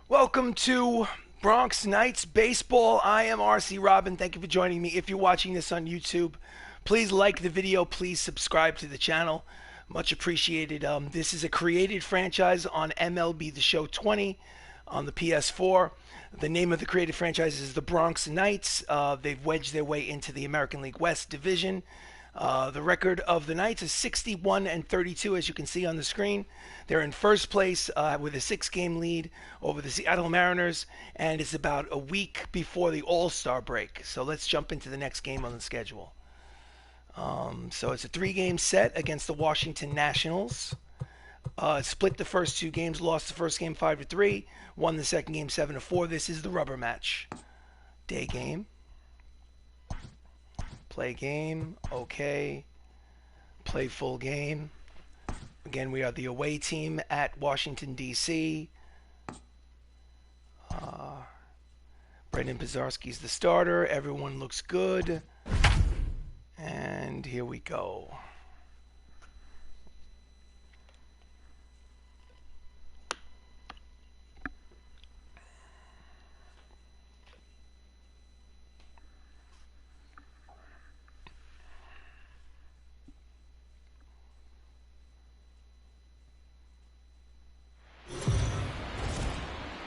Welcome to Bronx Knights Baseball. I am RC Robbin. Thank you for joining me. If you're watching this on YouTube, please like the video. Please subscribe to the channel. Much appreciated. This is a created franchise on MLB The Show 20 on the PS4. The name of the created franchise is the Bronx Knights. They've wedged their way into the American League West division. The record of the Knights is 61-32, as you can see on the screen. They're in first place with a 6-game lead over the Seattle Mariners, and it's about a week before the All-Star break. So let's jump into the next game on the schedule. So it's a 3-game set against the Washington Nationals. Split the first 2 games, lost the first game 5-3, won the second game 7-4. This is the rubber match. Day game. Play game, okay. Play full game. Again, we are the away team at Washington, D.C. Brendan Pizarski's the starter. Everyone looks good. And here we go.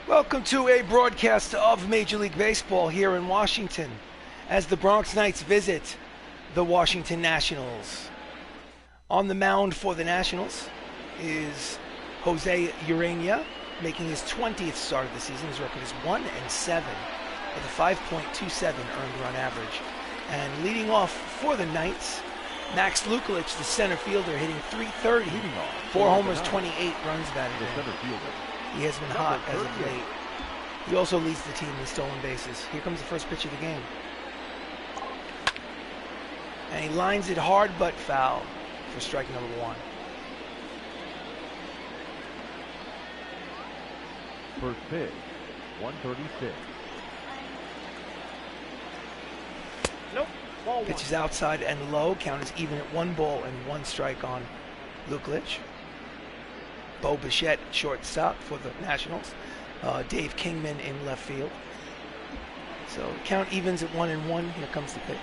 Welcome to a broadcast of Major League Baseball here in Washington as the Bronx Knights visit the Washington Nationals. On the mound for the Nationals is Jose Urania, making his 20th start of the season. His record is 1-7 with a 5.27 earned run average. And leading off for the Knights, Max Lukulich, the center fielder, hitting .330, 4 homers, 28 runs batted in. He has been hot as of late. He also leads the team in stolen bases. Here comes the first pitch of the game. And he lines it hard but foul for strike number 1. First pitch, 136. Nope. Ball Pitch is outside and low. Count is even at 1 ball and 1 strike on Lukulich. Bo Bichette, shortstop for the Nationals. Dave Kingman in left field. So count evens at 1-1. Here comes the pitch.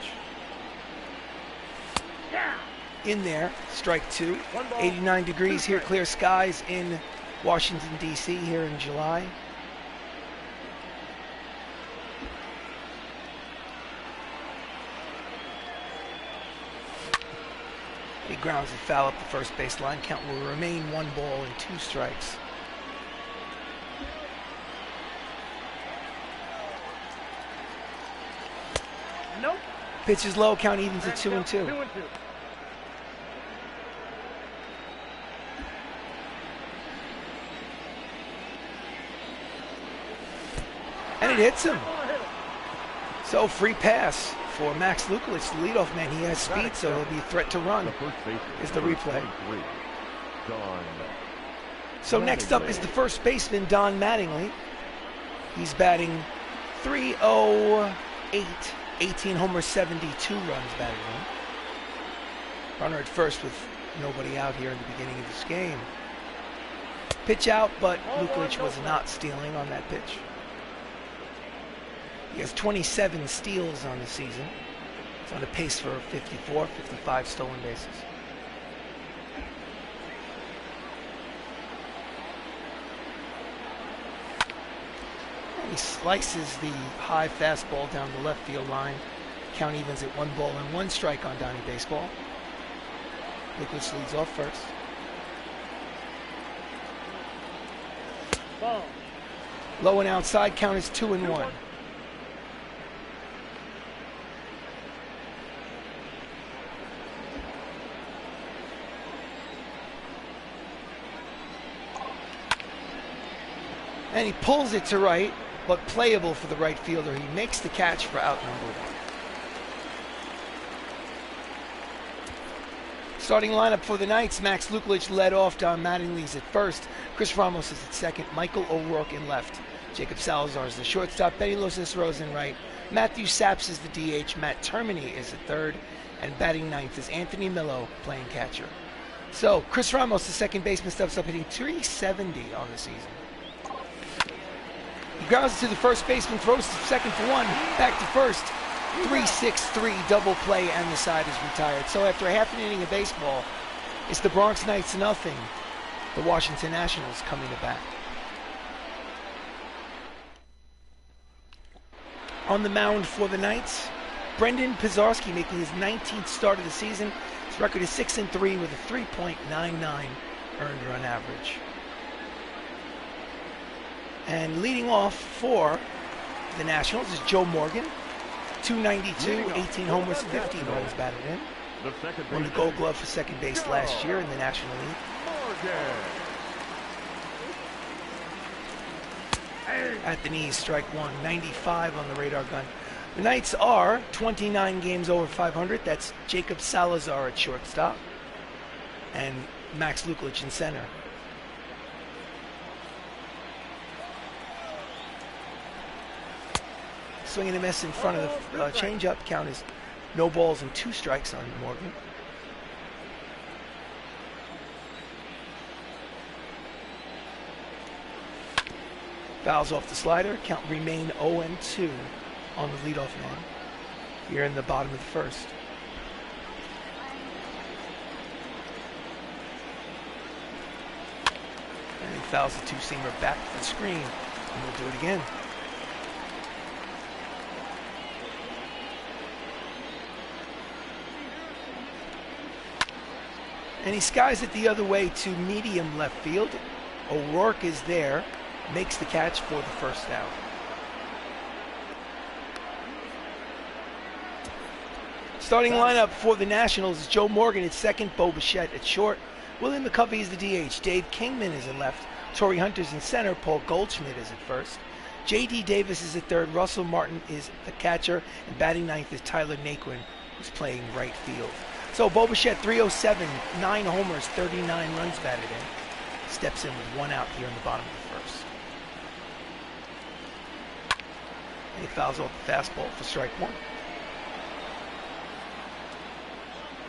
In there, strike 2. 89 degrees here, clear skies in Washington, D.C. here in July. He grounds it foul up the first base line. Count will remain 1 ball and 2 strikes. Nope. Pitch is low. Count evens at 2-2. 2-2. And it hits him. So free pass for Max Lukulich, the leadoff man. He has speed, so he'll be a threat to run. Is the replay. So next up is the first baseman, Don Mattingly. He's batting .308, 18 homers, 72 runs batted in. Runner at first with nobody out here in the beginning of this game. Pitch out, but Lukulich was not stealing on that pitch. He has 27 steals on the season. He's on a pace for 54, 55 stolen bases. And he slices the high fastball down the left field line. Count evens at 1 ball and 1 strike on Donnie Baseball. Lukulich leads off first. Ball. Low and outside, count is 2-1. And he pulls it to right, but playable for the right fielder. He makes the catch for out number 1. Starting lineup for the Knights, Max Lukulich led off. Don Mattingly's at first. Chris Ramos is at second. Michael O'Rourke in left. Jacob Salazar is the shortstop. Benny LoCicero is in right. Matthew Saps is the DH. Matt Termini is at third. And batting ninth is Anthony Millo playing catcher. So Chris Ramos, the second baseman, steps up hitting .370 on the season. Grounds it to the first baseman, throws to second for one, back to first. 3-6-3 double play, and the side is retired. So after a half an inning of baseball, it's the Bronx Knights nothing. The Washington Nationals coming to bat. On the mound for the Knights, Brendan Pizarski making his 19th start of the season. His record is 6-3 with a 3.99 earned run average. And leading off for the Nationals is Joe Morgan. 292, 18 homers, 15 runs batted in. Won the Gold Glove for second base last year in the National League. At the knees, strike one. 95 on the radar gun. The Knights are 29 games over 500. That's Jacob Salazar at shortstop and Max Luklich in center. Swing and a miss in front of the changeup. Count is no balls and 2 strikes on Morgan. Fouls off the slider. Count remain 0-2 on the leadoff man here in the bottom of the first. And he fouls the two-seamer back to the screen, and we'll do it again. And he skies it the other way to medium left field. O'Rourke is there, makes the catch for the first out. Starting lineup for the Nationals is Joe Morgan at second, Bo Bichette at short, William McCovey is the DH, Dave Kingman is in left, Torrey Hunter's in center, Paul Goldschmidt is at first, J.D. Davis is at third, Russell Martin is the catcher, and batting ninth is Tyler Naquin, who's playing right field. So Bo Bichette, 307, 9 homers, 39 runs batted in. Steps in with 1 out here in the bottom of the first. And he fouls off the fastball for strike one.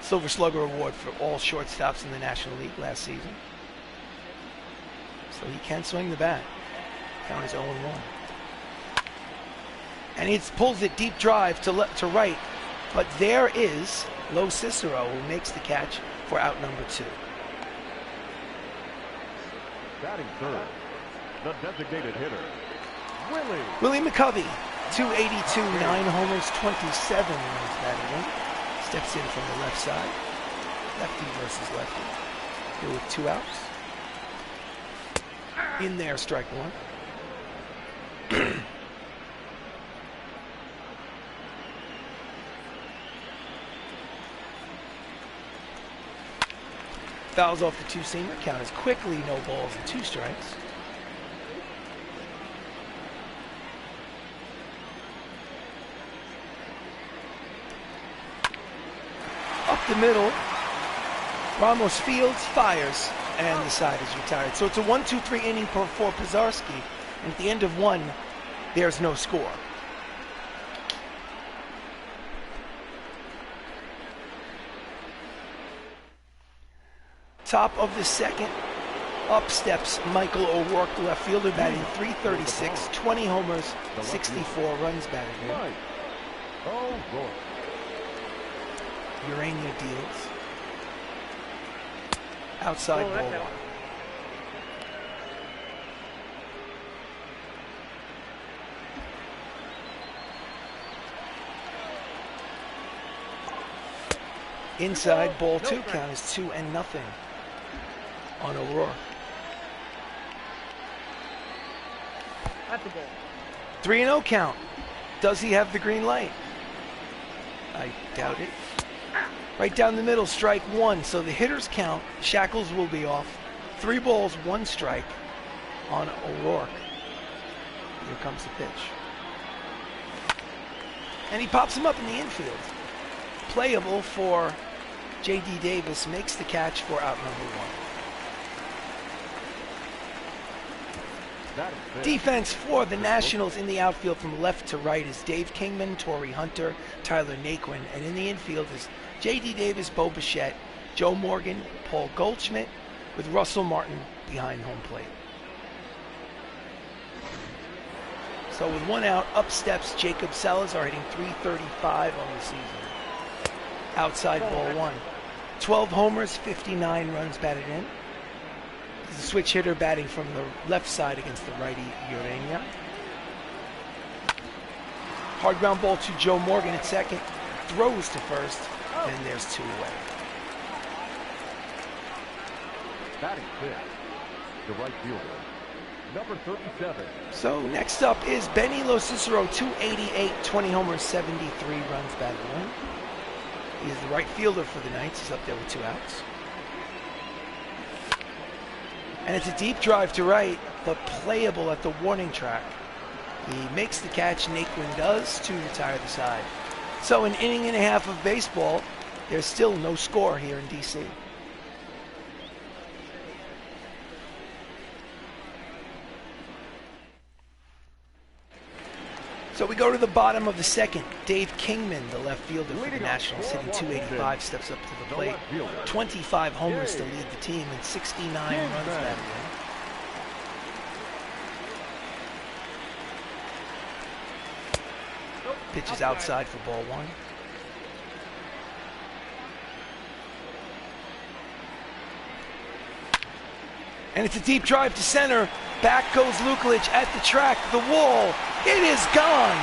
Silver Slugger Award for all shortstops in the National League last season. So he can swing the bat. Count is 0-1. And he pulls it deep drive to right. But there is LoCicero, who makes the catch for out number 2. Batting third, the designated hitter, Willie McCovey, 282, 9 homers, 27 runs batted in. Steps in from the left side. Lefty versus lefty. Here with 2 outs. In there, strike one. Fouls off the two-seamer. Count is quickly no balls and 2 strikes. Up the middle. Ramos fields, fires, and the side is retired. So it's a 1-2-3 inning for Pizarski. And at the end of 1, there's no score. Top of the second, up steps Michael O'Rourke, the left fielder, batting .336, 20 homers, 64 runs batted in. Urania deals. Outside ball one. Inside ball 2, count is 2-0 on O'Rourke. At the ball. 3-0 count. Does he have the green light? I doubt it. Right down the middle, strike one. So the hitters count. Shackles will be off. 3 balls, 1 strike on O'Rourke. Here comes the pitch. And he pops him up in the infield. Playable for J.D. Davis, makes the catch for out number 1. Defense for the Nationals in the outfield from left to right is Dave Kingman, Torrey Hunter, Tyler Naquin, and in the infield is J.D. Davis, Bo Bichette, Joe Morgan, Paul Goldschmidt, with Russell Martin behind home plate. So with one out, up steps Jacob Salazar, hitting .335 on the season. Outside ball one. 12 homers, 59 runs batted in. He's a switch hitter batting from the left side against the righty Urania. Hard ground ball to Joe Morgan at second. Throws to first, and there's two away. Batting fifth, the right fielder, number 37. So next up is Benny LoCicero, 288, 20 homers, 73 runs batted in. He is the right fielder for the Knights. He's up there with two outs. And it's a deep drive to right, but playable at the warning track. He makes the catch, Naquin does, to retire the side. So an inning and a half of baseball, there's still no score here in DC. So we go to the bottom of the second. Dave Kingman, the left fielder for the Nationals, hitting .285, steps up to the plate. 25 homers to lead the team and 69 runs batted in. Pitches outside for ball one. And it's a deep drive to center. Back goes Lukelich at the track, the wall. It is gone.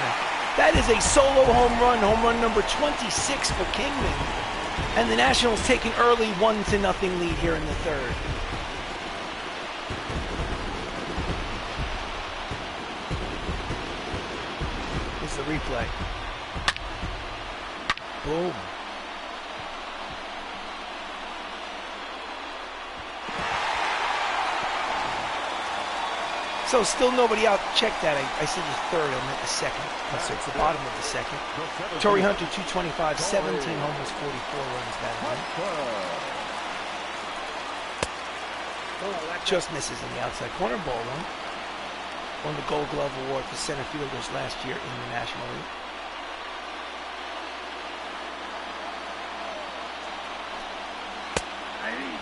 That is a solo home run number 26 for Kingman. And the Nationals take an early 1-0 lead here in the third. Here's the replay. Boom. So still nobody out. Check that. I said the third. I meant the second. So it's the bottom of the second. Torrey Hunter, 225, 17 homers, 44 runs batted in. Just misses in the outside corner. Ball one. Won the Gold Glove Award for center fielders last year in the National League.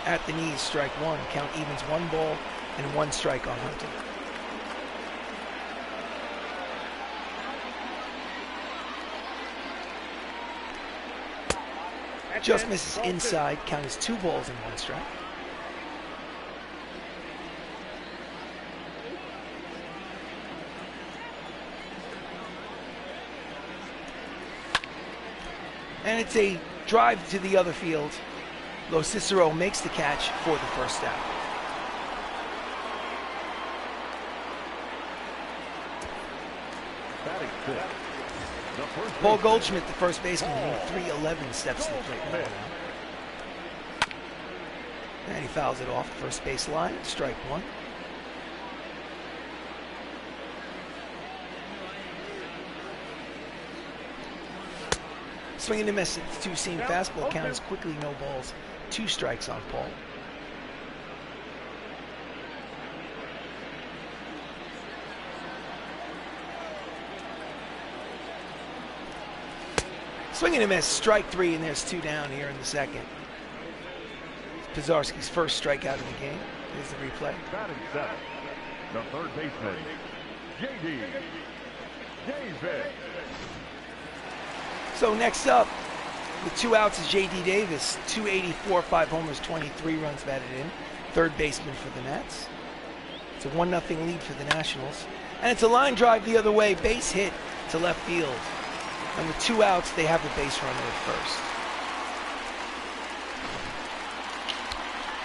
At the knees, strike one. Count evens, one ball and one strike on Hunter. Just misses inside. Count is 2 balls and 1 strike. And it's a drive to the other field. LoCicero makes the catch for the first out. Batting fifth, Paul Goldschmidt, the first baseman, hitting .311, steps to the plate. And he fouls it off the first base line. Strike one. Swing and a miss at the two-seam fastball. Count is quickly no balls. 2 strikes on Paul. Swing and a miss, strike 3, and there's 2 down here in the second. Pizarski's first strikeout of the game. Here's the replay. batting seventh, the third baseman, J.D. Davis. So next up, with 2 outs is J.D. Davis, 284, 5 homers, 23 runs batted in. Third baseman for the Nats. It's a 1-0 lead for the Nationals. And it's a line drive the other way, base hit to left field. And with 2 outs, they have a base runner at first.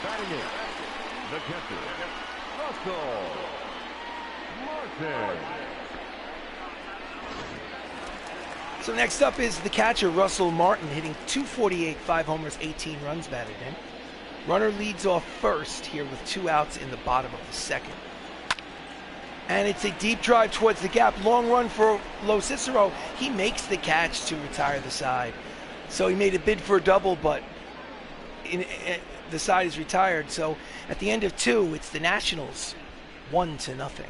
Batting in, the catcher, Russell Martin. So next up is the catcher, Russell Martin, hitting .248, 5 homers, 18 runs batted in. Runner leads off first here with 2 outs in the bottom of the second. And it's a deep drive towards the gap. Long run for LoCicero. He makes the catch to retire the side. So he made a bid for a double, but the side is retired. So at the end of 2, it's the Nationals 1-0.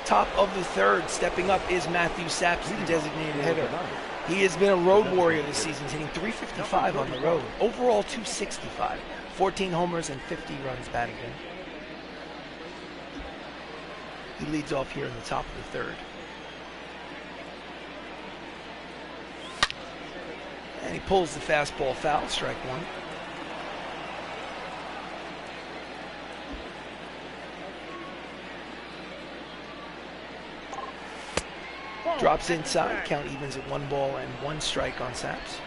Top of the third, stepping up is Matthew Saps, the designated hitter. He has been a road warrior this season, hitting .355 on the road. Overall, .265. 14 homers and 50 runs batted in. He leads off here in the top of the third. And he pulls the fastball foul, strike one. Drops inside, count evens at 1 ball and 1 strike on Saps.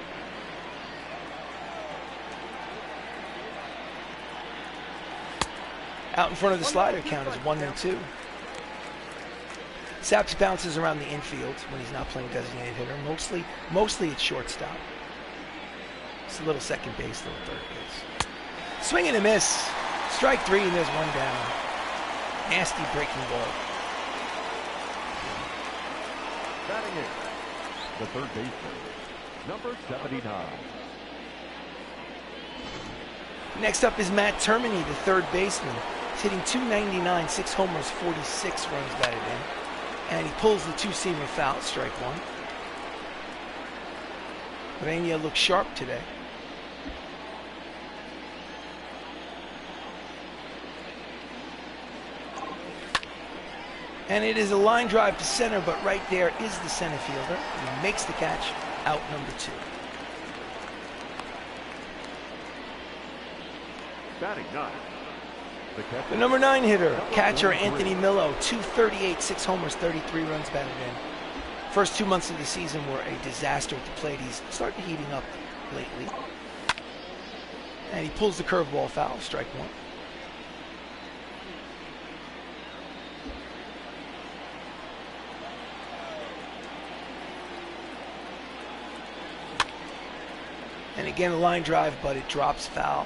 Out in front of the slider, count is 1-2. Saps bounces around the infield when he's not playing designated hitter. Mostly it's shortstop. It's a little second base, little third base. Swing and a miss. Strike 3 and there's 1 down. Nasty breaking ball. Batting in, the third baseman, number 79. Next up is Matt Termini, the third baseman. He's hitting .299, 6 homers, 46 runs batted in. And he pulls the 2-seamer foul, strike 1. Rainier looks sharp today. And it is a line drive to center, but right there is the center fielder. He makes the catch, out number 2. Batting 9. The number 9 hitter, catcher Anthony Millo, .238, 6 homers, 33 runs batted in. First 2 months of the season were a disaster at the plate. He's starting heating up lately. And he pulls the curveball foul, strike 1. And again, a line drive, but it drops foul.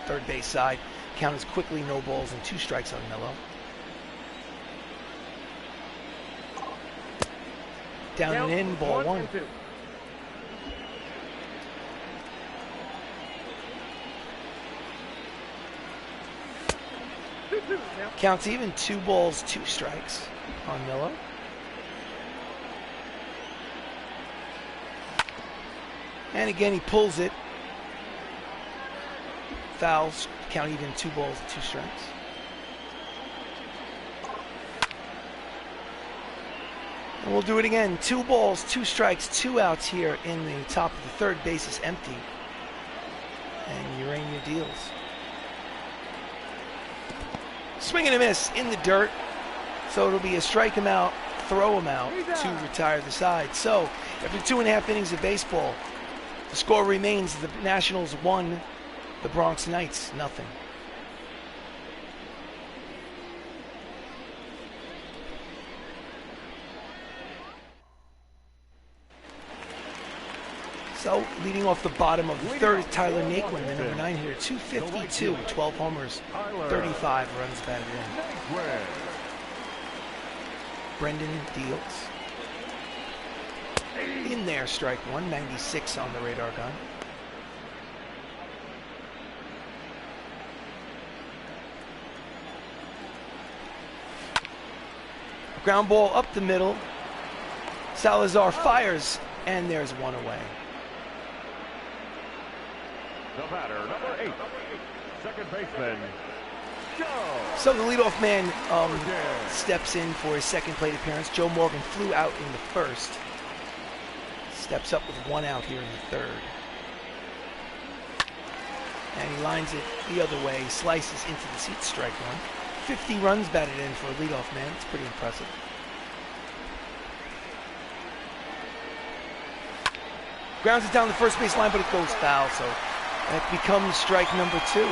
Third base side. Count is quickly no balls and 2 strikes on Millo. Down and in, ball 1. Counts even, 2 balls, 2 strikes on Millo. And again, he pulls it. Fouls, count even, 2 balls, 2 strikes. And we'll do it again. 2 balls, 2 strikes, 2 outs here in the top of the third base is empty. And Urania deals. Swing and a miss in the dirt. So it'll be a strike him out, throw him out to retire the side. So after 2.5 innings of baseball, the score remains the Nationals 1, the Bronx Knights nothing. So, leading off the bottom of the third is Tyler Naquin, the number 9 hitter, .252, 12 homers, 35 runs batted in. Brendan deals. In there, strike 1, 96 on the radar gun. Ground ball up the middle. Salazar fires, and there's 1 away. The batter, number 8, second baseman, Joe. So the leadoff man steps in for his second plate appearance. Joe Morgan flew out in the first. Steps up with 1 out here in the third. And he lines it the other way, slices into the seat, strike 1. 50 runs batted in for a leadoff man. It's pretty impressive. Grounds it down the first base line, but it goes foul, so that becomes strike number 2.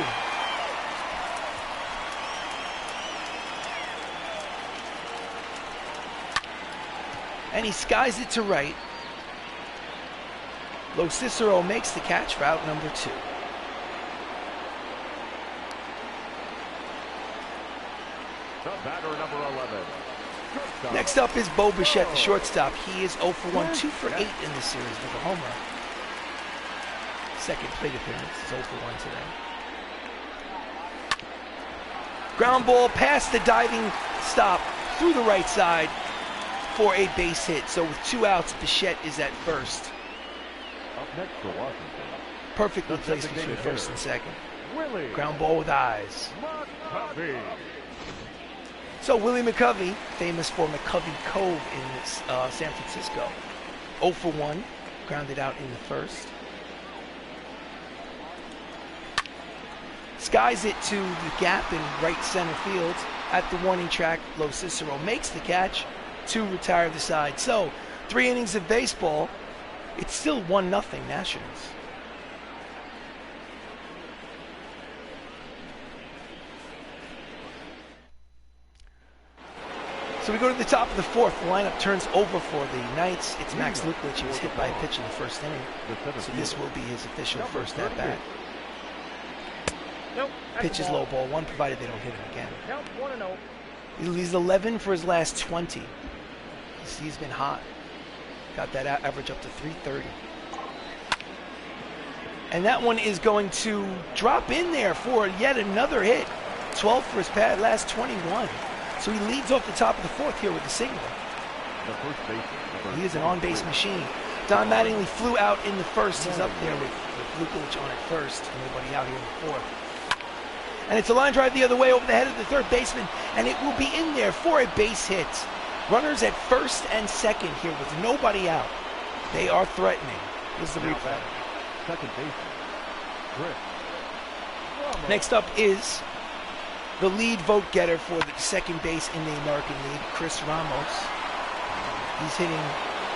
And he skies it to right. LoCicero makes the catch for out number 2. The batter, number 11. Next up is Bo Bichette, the shortstop. He is 0 for 1, 2 for 8 in this series with a homer. Second plate appearance, 0 for 1 today. Ground ball past the diving stop through the right side for a base hit. So with 2 outs, Bichette is at first. Up next for Washington, Perfectly placed between first and second. Willie Ground ball with eyes. McCovey. So Willie McCovey, famous for McCovey Cove in San Francisco. 0 for 1, grounded out in the first. Skies it to the gap in right center field. At the warning track, LoCicero makes the catch to retire the side. So 3 innings of baseball. It's still 1-0 Nationals. So we go to the top of the 4th. The lineup turns over for the Knights. It's Max Luklich. He was hit by a pitch in the first inning. So this will be his official first at bat. Nope. Pitch is low ball 1, provided they don't hit him again. Count 1-0. He's 11 for his last 20. He's been hot. Got that average up to 330. And that one is going to drop in there for yet another hit. 12 for his last 21. So he leads off the top of the 4th here with the single. The first baseman. He is an on-base machine. Don Mattingly flew out in the first. He's up there with Luklich on at first. Nobody out here in the 4th. And it's a line drive the other way over the head of the 3rd baseman. And it will be in there for a base hit. Runners at 1st and 2nd here with nobody out. They are threatening. This is the replay. Second baseman. Chris Ramos. Next up is the lead vote getter for the second base in the American League, Chris Ramos. He's hitting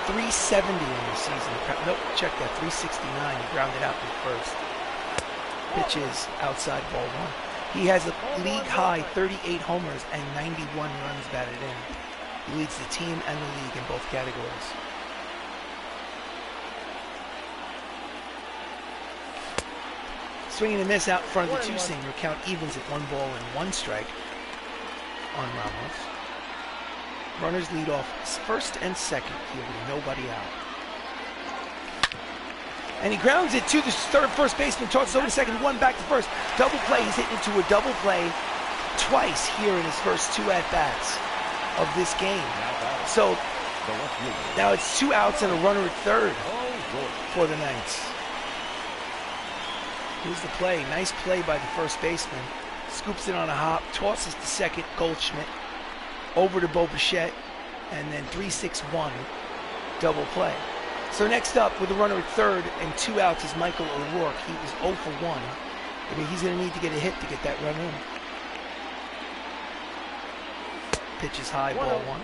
370 in the season. Nope, check that, 369. He grounded out in the first. Pitch is outside ball 1. He has a league high 38 homers and 91 runs batted in. He leads the team and the league in both categories. Swing and a miss out in front of the 2-seamer. Count evens at 1 ball and 1 strike on Ramos. Runners lead off 1st and 2nd here with nobody out. And he grounds it to the first baseman, tosses over to second, 1 back to first. Double play. He's hit into a double play twice here in his first 2 at-bats of this game. So now it's 2 outs and a runner at 3rd for the Knights. Here's the play. Nice play by the first baseman. Scoops it on a hop, tosses to second, Goldschmidt, over to Bo Bichette, and then 3-6-1 double play. So next up with a runner at 3rd and 2 outs is Michael O'Rourke. He was 0 for 1. I mean, he's going to need to get a hit to get that run in. Pitch is high, ball 1.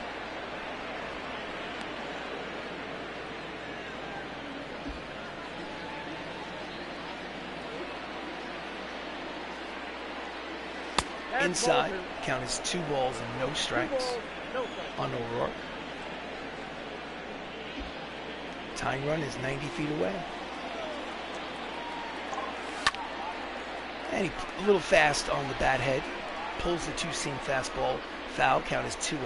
Inside, count is 2 balls and no strikes on O'Rourke. Tying run is 90 feet away. And he a little fast on the bat head. Pulls the 2-seam fastball. Foul, count is 2-1.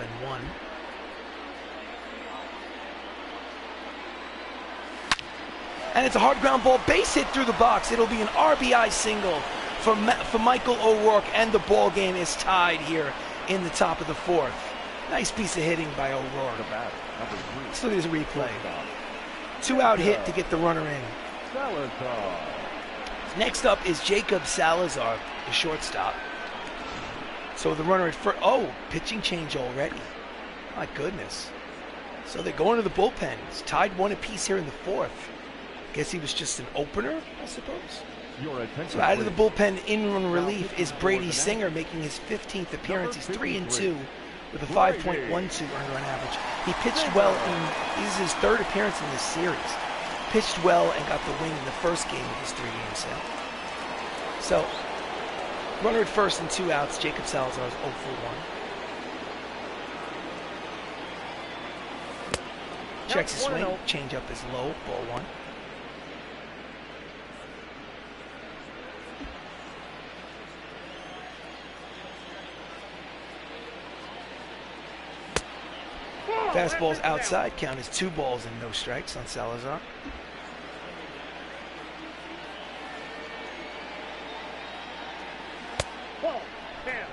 And it's a hard ground ball, base hit through the box. It'll be an RBI single for Michael O'Rourke, and the ball game is tied here in the top of the 4th. Nice piece of hitting by O'Rourke. Let's look at his replay. 2-out hit to get the runner in. Salazar. Next up is Jacob Salazar, the shortstop. So the runner at first. Oh, pitching change already. My goodness. So they're going to the bullpen. It's tied 1 apiece here in the 4th. Guess he was just an opener, I suppose. So out of the bullpen in relief is Brady Singer, making his 15th appearance. He's 3-2 with a 5.12 earned run average. He pitched well this is his 3rd appearance in this series. Pitched well and got the win in the first game of his 3-game set. So, runner at 1st and 2 outs. Jacob Salazar is 0 for 1. Checks his swing. Change up is low. Ball 1. Fastball's outside. Count is 2 balls and no strikes on Salazar.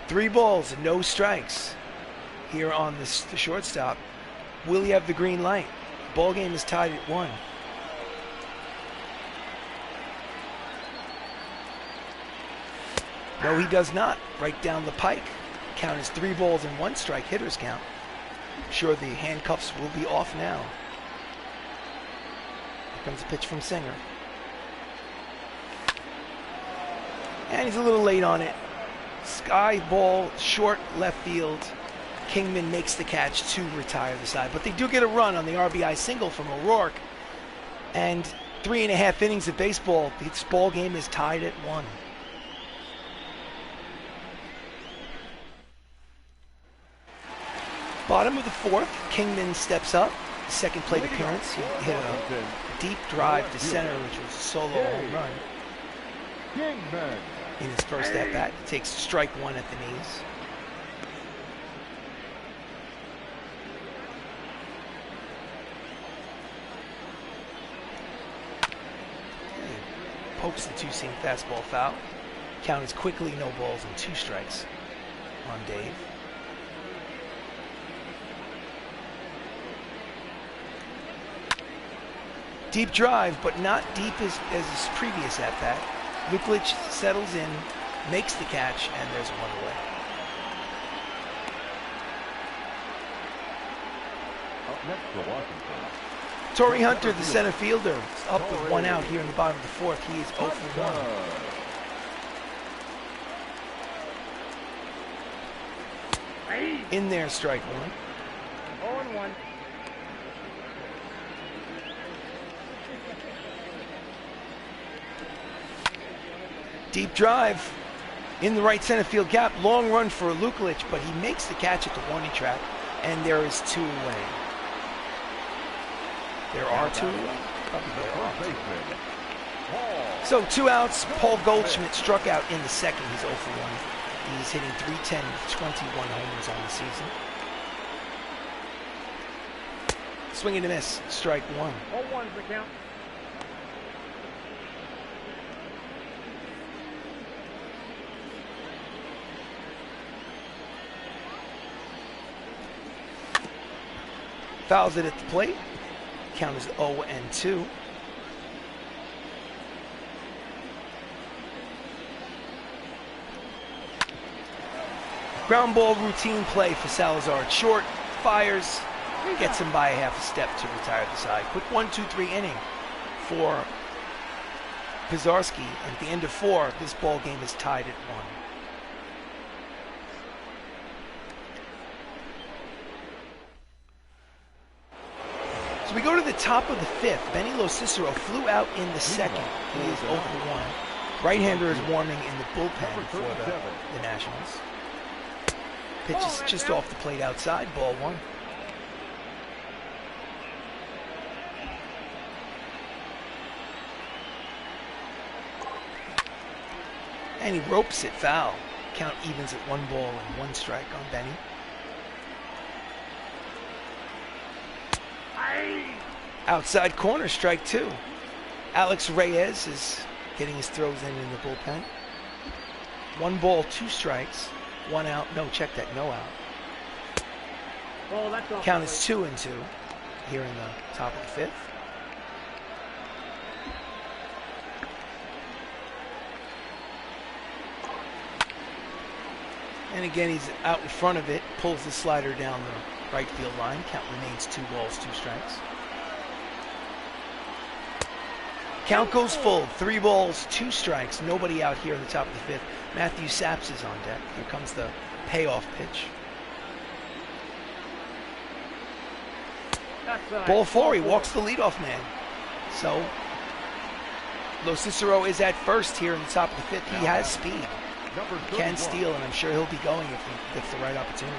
Three balls and no strikes here on the shortstop. Will he have the green light? Ball game is tied at 1. No, he does not. Right down the pike. Count is 3 balls and 1 strike. Hitter's count. I'm sure the handcuffs will be off now. Here comes a pitch from Singer. And he's a little late on it. Sky ball, short left field. Kingman makes the catch to retire the side. But they do get a run on the RBI single from O'Rourke. And 3.5 innings of baseball. This ball game is tied at 1. Bottom of the 4th, Kingman steps up. Second plate appearance. He hit a deep drive to center, which was a solo home run. In his first at-bat, he takes strike 1 at the knees. Pokes the 2-seam fastball foul. Count is quickly no balls and 2 strikes on Dave. Deep drive, but not deep as his previous at-bat. Luklich settles in, makes the catch, and there's 1 away. Up next for Washington. Torrey Hunter, the center fielder, is up with 1 out here in the bottom of the 4th. He is 0 for 1. In there, strike 1. 0-1. Deep drive in the right center field gap. Long run for Luklich, but he makes the catch at the warning track, and there is 2 away. There are 2 away? Probably there are. So 2 outs. Paul Goldschmidt struck out in the 2nd. He's 0 for 1. He's hitting .310 with 21 homers on the season. Swing and a miss. Strike 1. 0-1 is the count. Fouls it at the plate. Count is 0-2. Ground ball routine play for Salazar. Short, fires, gets him by a half a step to retire the side. Quick 1-2-3 inning for Pizarski. At the end of 4, this ball game is tied at 1. So we go to the top of the 5th. Benny LoCicero flew out in the 2nd. He is 0 for 1. Right-hander is warming in the bullpen for the Nationals. Pitch is just off the plate outside, ball 1. And he ropes it foul. Count evens at 1 ball and 1 strike on Benny. Outside corner, strike 2. Alex Reyes is getting his throws in the bullpen. 1 ball, 2 strikes, 1 out. No, check that, no out. Oh, that's off. Count is 2-2 here in the top of the 5th. And again, he's out in front of it, pulls the slider down the right field line. Count remains 2 balls, 2 strikes. Count goes full, 3 balls, 2 strikes. Nobody out here in the top of the 5th. Matthew Saps is on deck. Here comes the payoff pitch. Ball 4, he walks the leadoff man. So, LoCicero is at first here in the top of the 5th. He has speed. He can steal, and I'm sure he'll be going if he gets the right opportunity.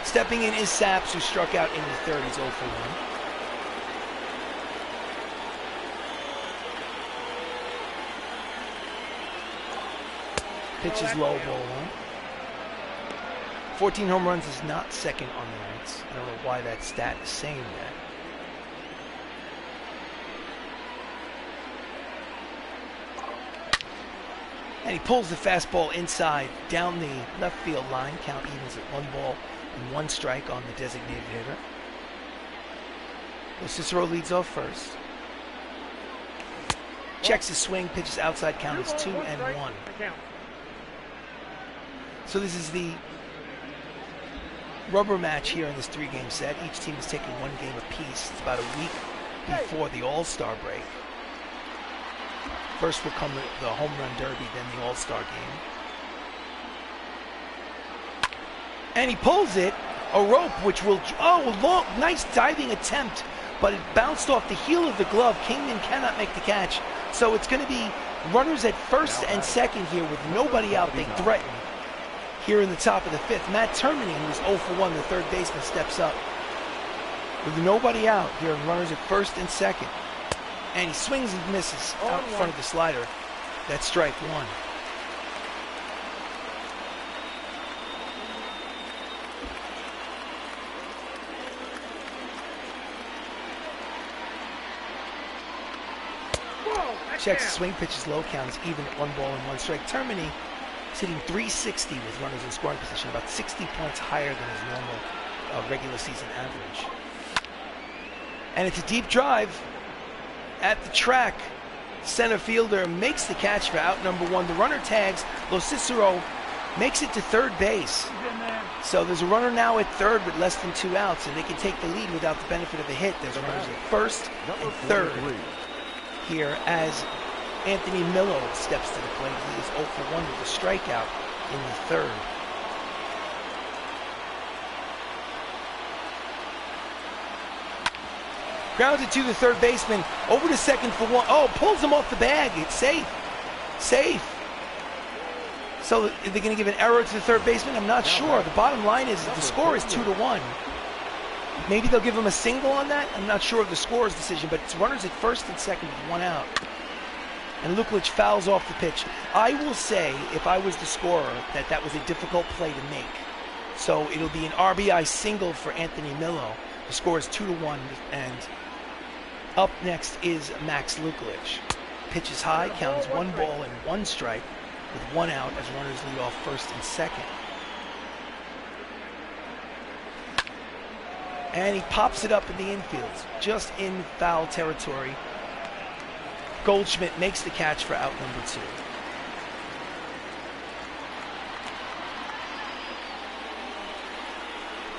Stepping in is Saps, who struck out in the 3rd. He's 0 for 1. Pitch is low, ball 1. 14 home runs is not second on the Knights. I don't know why that stat is saying that. And he pulls the fastball inside down the left field line. Count evens at 1 ball and 1 strike on the designated hitter. LoCicero leads off first. Checks his swing, pitches outside. Count is 2-1. So this is the rubber match here in this 3-game set. Each team is taking 1 game apiece. It's about a week before the All-Star break. First will come the Home Run Derby, then the All-Star game. And he pulls it, a rope, which will, nice diving attempt, but it bounced off the heel of the glove. Kingman cannot make the catch. So it's going to be runners at first and second here with nobody out. They threaten here in the top of the 5th. Matt Termini, who's 0 for 1, the third baseman, steps up. With nobody out here, runners at first and second. And he swings and misses out in front of the slider. That's strike 1. Checks the swing, pitches low, counts even at 1 ball and 1 strike. Termini sitting 360 with runners in scoring position, about 60 points higher than his normal regular season average. And it's a deep drive at the track. Center fielder makes the catch for out number 1. The runner tags. LoCicero makes it to third base. So there's a runner now at third with less than 2 outs, and they can take the lead without the benefit of a hit. There's runners at first and third here as Anthony Millo steps to the plate. He is 0 for 1 with a strikeout in the third. Grounds it to the third baseman, over to second for 1. Oh, pulls him off the bag. It's safe. Safe. So are they going to give an error to the third baseman? I'm not sure. The bottom line is the score is 2-1. Maybe they'll give him a single on that. I'm not sure of the scorer's decision, but it's runners at first and second with 1 out. And Lukelich fouls off the pitch. I will say, if I was the scorer, that that was a difficult play to make. So it'll be an RBI single for Anthony Millo. The score is 2-1, and up next is Max Lukelich. Pitches high, counts 1 ball and 1 strike with 1 out as runners lead off first and second. And he pops it up in the infield, just in foul territory. Goldschmidt makes the catch for out number 2.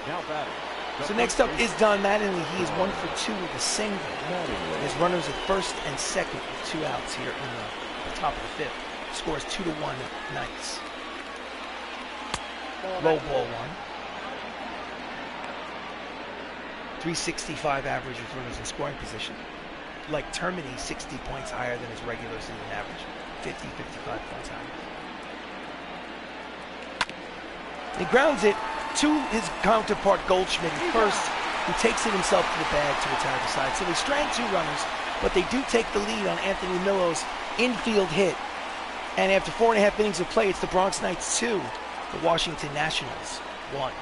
Now batting. So next up is Don Mattingly. He is 1 for 2 with a single. His runners at first and second with 2 outs here in the top of the 5th. Scores 2-1 Knights. Low ball 1. 365 average with runners in scoring position. Like Termini, 60 points higher than his regular season average. 50, 55 points higher. He grounds it to his counterpart Goldschmidt at first, who takes it himself to the bag to retire the side. So they strand 2 runners, but they do take the lead on Anthony Millo's infield hit. And after 4.5 innings of play, it's the Bronx Knights 2, the Washington Nationals 1.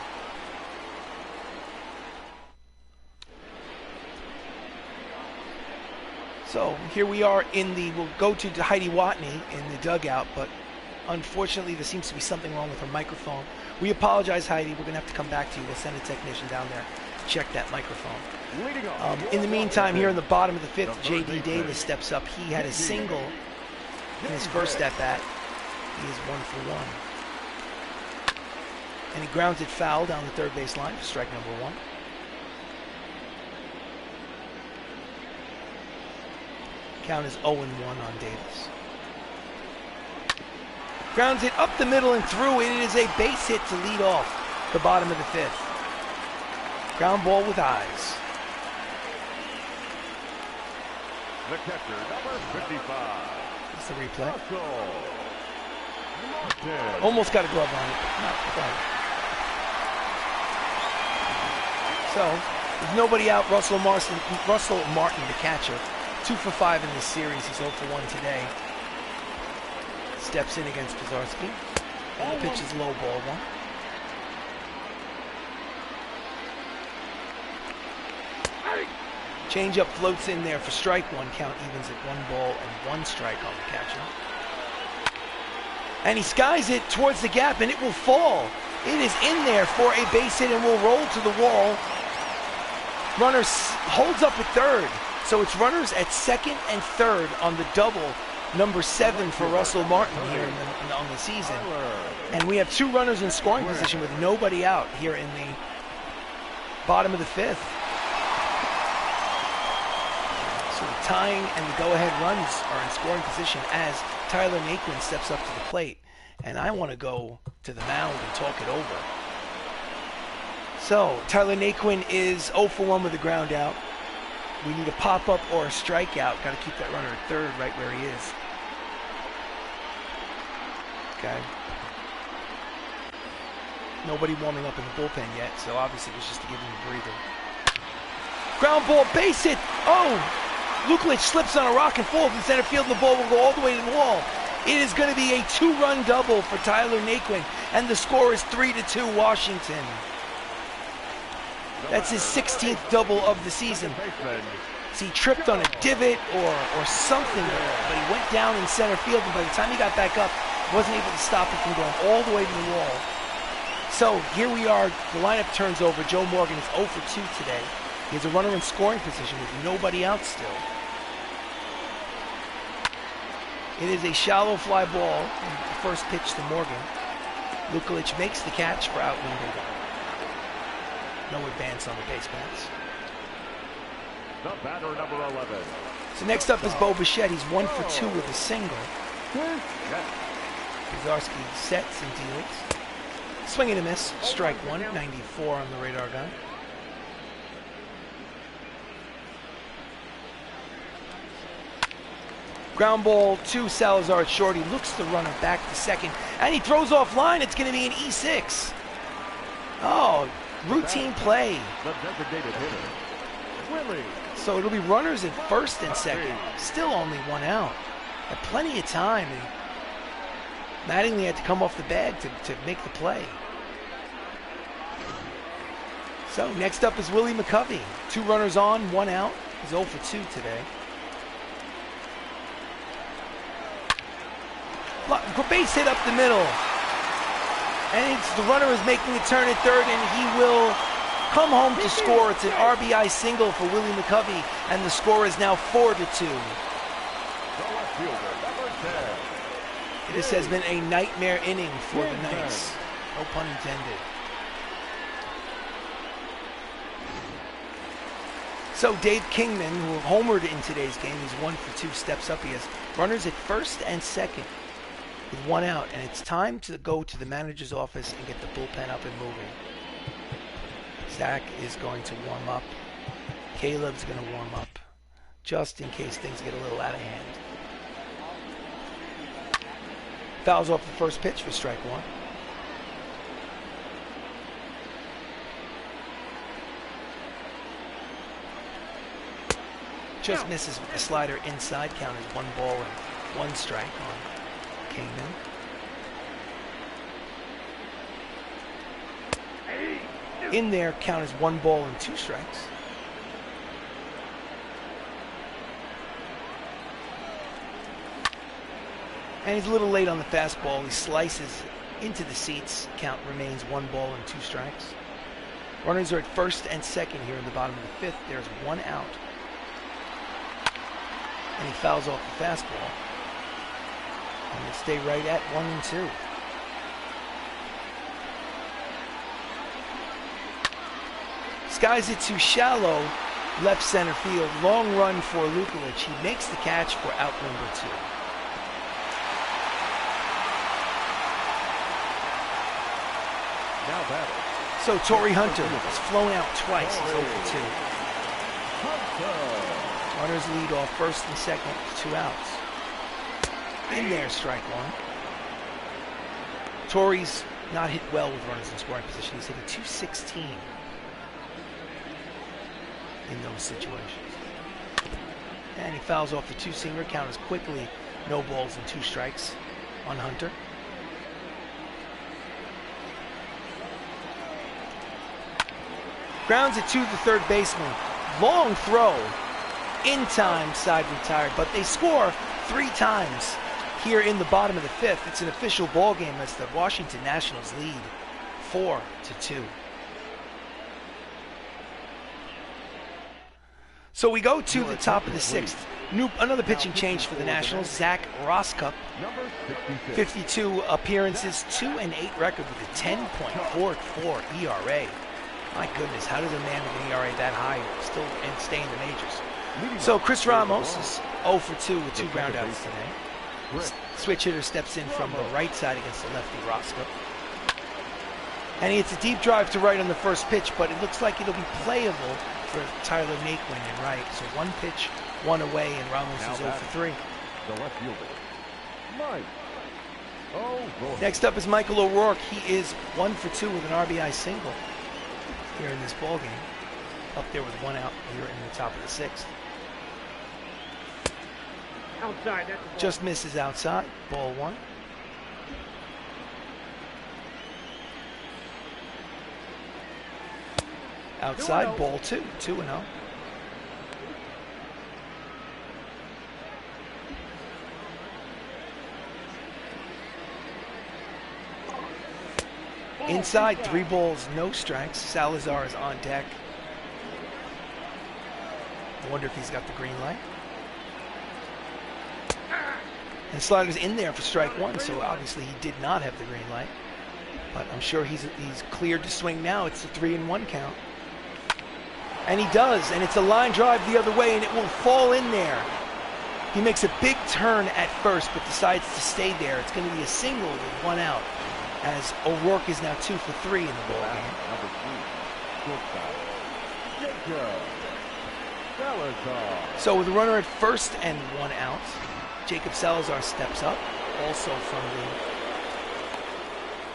So here we are we'll go to Heidi Watney in the dugout, but unfortunately there seems to be something wrong with her microphone. We apologize, Heidi. We're going to have to come back to you. We'll send a technician down there to check that microphone. In the meantime, here in the bottom of the 5th, J.D. Davis steps up. He had a single in his first at-bat. He is 1 for 1. And he grounds it foul down the third base line for strike number 1. Count is 0-1 on Davis. Grounds it up the middle and through. It is a base hit to lead off the bottom of the 5th. Ground ball with eyes. The catcher, number 55. That's the replay. Almost got a glove on it, but not quite. So, with nobody out, Russell Martin, the catcher, 2 for 5 in this series. He's 0 for 1 today. Steps in against Pizarski. And the pitch is low ball 1. Changeup floats in there for strike 1. Count evens at 1 ball and 1 strike on the catcher. And he skies it towards the gap, and it will fall. It is in there for a base hit and will roll to the wall. Runner holds up at third. So it's runners at second and third on the double number 7 for Russell Martin here on the season. And we have 2 runners in scoring position with nobody out here in the bottom of the 5th. So the tying and the go-ahead runs are in scoring position as Tyler Naquin steps up to the plate. And I want to go to the mound and talk it over. So Tyler Naquin is 0 for 1 with a ground out. We need a pop-up or a strikeout. Got to keep that runner at third right where he is. Okay. Nobody warming up in the bullpen yet, so obviously it was just to give him a breather. Ground ball, base hit. Oh! Lukelich slips on a rock and falls in center field, and the ball will go all the way to the wall. It is going to be a 2-run double for Tyler Naquin, and the score is 3-2 Washington. That's his 16th double of the season. So he tripped on a divot or something, but he went down in center field, and by the time he got back up, wasn't able to stop it from going all the way to the wall. So here we are, the lineup turns over. Joe Morgan is 0 for 2 today. He has a runner in scoring position with nobody out still. It is a shallow fly ball, the first pitch to Morgan. Lukelich makes the catch for out number 1. No advance on the base paths. The batter, number 11. So next up is Bo Bichette. He's 1 for 2 with a single. Pizarski sets and deals. Swing and a miss. Strike 1. 94 on the radar gun. Ground ball to Salazar at short. He looks the runner back to second, and he throws off line. It's going to be an E6. Oh, routine play. The designated hitter, Willie. So it'll be runners at first and second. Still only 1 out. Had plenty of time. And Mattingly had to come off the bag to make the play. So next up is Willie McCovey. 2 runners on, 1 out. He's 0 for 2 today. Base hit up the middle. And the runner is making a turn at third, and he will come home to score. It's an RBI single for Willie McCovey, and the score is now 4-2. This has been a nightmare inning for the Knights. No pun intended. So Dave Kingman, who homered in today's game, he's 1 for 2, steps up. He has runners at first and second with 1 out, and it's time to go to the manager's office and get the bullpen up and moving. Zach is going to warm up. Caleb's going to warm up, just in case things get a little out of hand. Fouls off the first pitch for strike 1. Just misses with the slider inside. Count is 1 ball and 1 strike on Kingman. In there, count is 1 ball and 2 strikes. And he's a little late on the fastball. He slices into the seats. Count remains 1 ball and 2 strikes. Runners are at first and second here in the bottom of the 5th. There's 1 out. And he fouls off the fastball. And they stay right at 1 and 2. Skies it to shallow left center field. Long run for Lukelich. He makes the catch for out number 2. Now batting. So Torrey Hunter has flown out twice. He's 0 for 2. Runners lead off first and second with 2 outs. In there, strike 1. Torrey's not hit well with runners in scoring position. He's hit a .216 in those situations. And he fouls off the 2-seamer. Count is quickly no balls and 2 strikes on Hunter. Grounds it to the third baseman. Long throw. In time, side retired. But they score 3 times here in the bottom of the 5th. It's an official ball game as the Washington Nationals lead 4-2. So we go to the top of the 6th. Another pitching change for the Nationals. Zach Rosscup, 52 appearances, 2-8 record with a 10.44 ERA. My goodness, how does a man with an ERA that high still and stay in the majors? So Chris Ramos is 0 for 2 with 2 groundouts today. Switch hitter steps in from the right side against the lefty Rosscup. And he hits a deep drive to right on the first pitch, but it looks like it'll be playable for Tyler Naquin in right. So 1 pitch, 1 away, and Ramos is 0 for 3. The left fielder, Mike. Next up is Michael O'Rourke. He is 1 for 2 with an RBI single here in this ball game. Up there with 1 out here in the top of the 6th. Outside. That's the ball. Just misses outside. Ball 1. Outside, ball 2. 2-0. Inside, 3 balls, no strikes. Salazar is on deck. I wonder if he's got the green light. And slider's in there for strike 1, so obviously he did not have the green light. But I'm sure he's cleared to swing now. It's a 3-1 count. And he does, and it's a line drive the other way, and it will fall in there. He makes a big turn at first, but decides to stay there. It's going to be a single with 1 out, as O'Rourke is now 2 for 3 in the ball game. Number 3, Jacob Salazar. So with a runner at first and 1 out, Jacob Salazar steps up, also from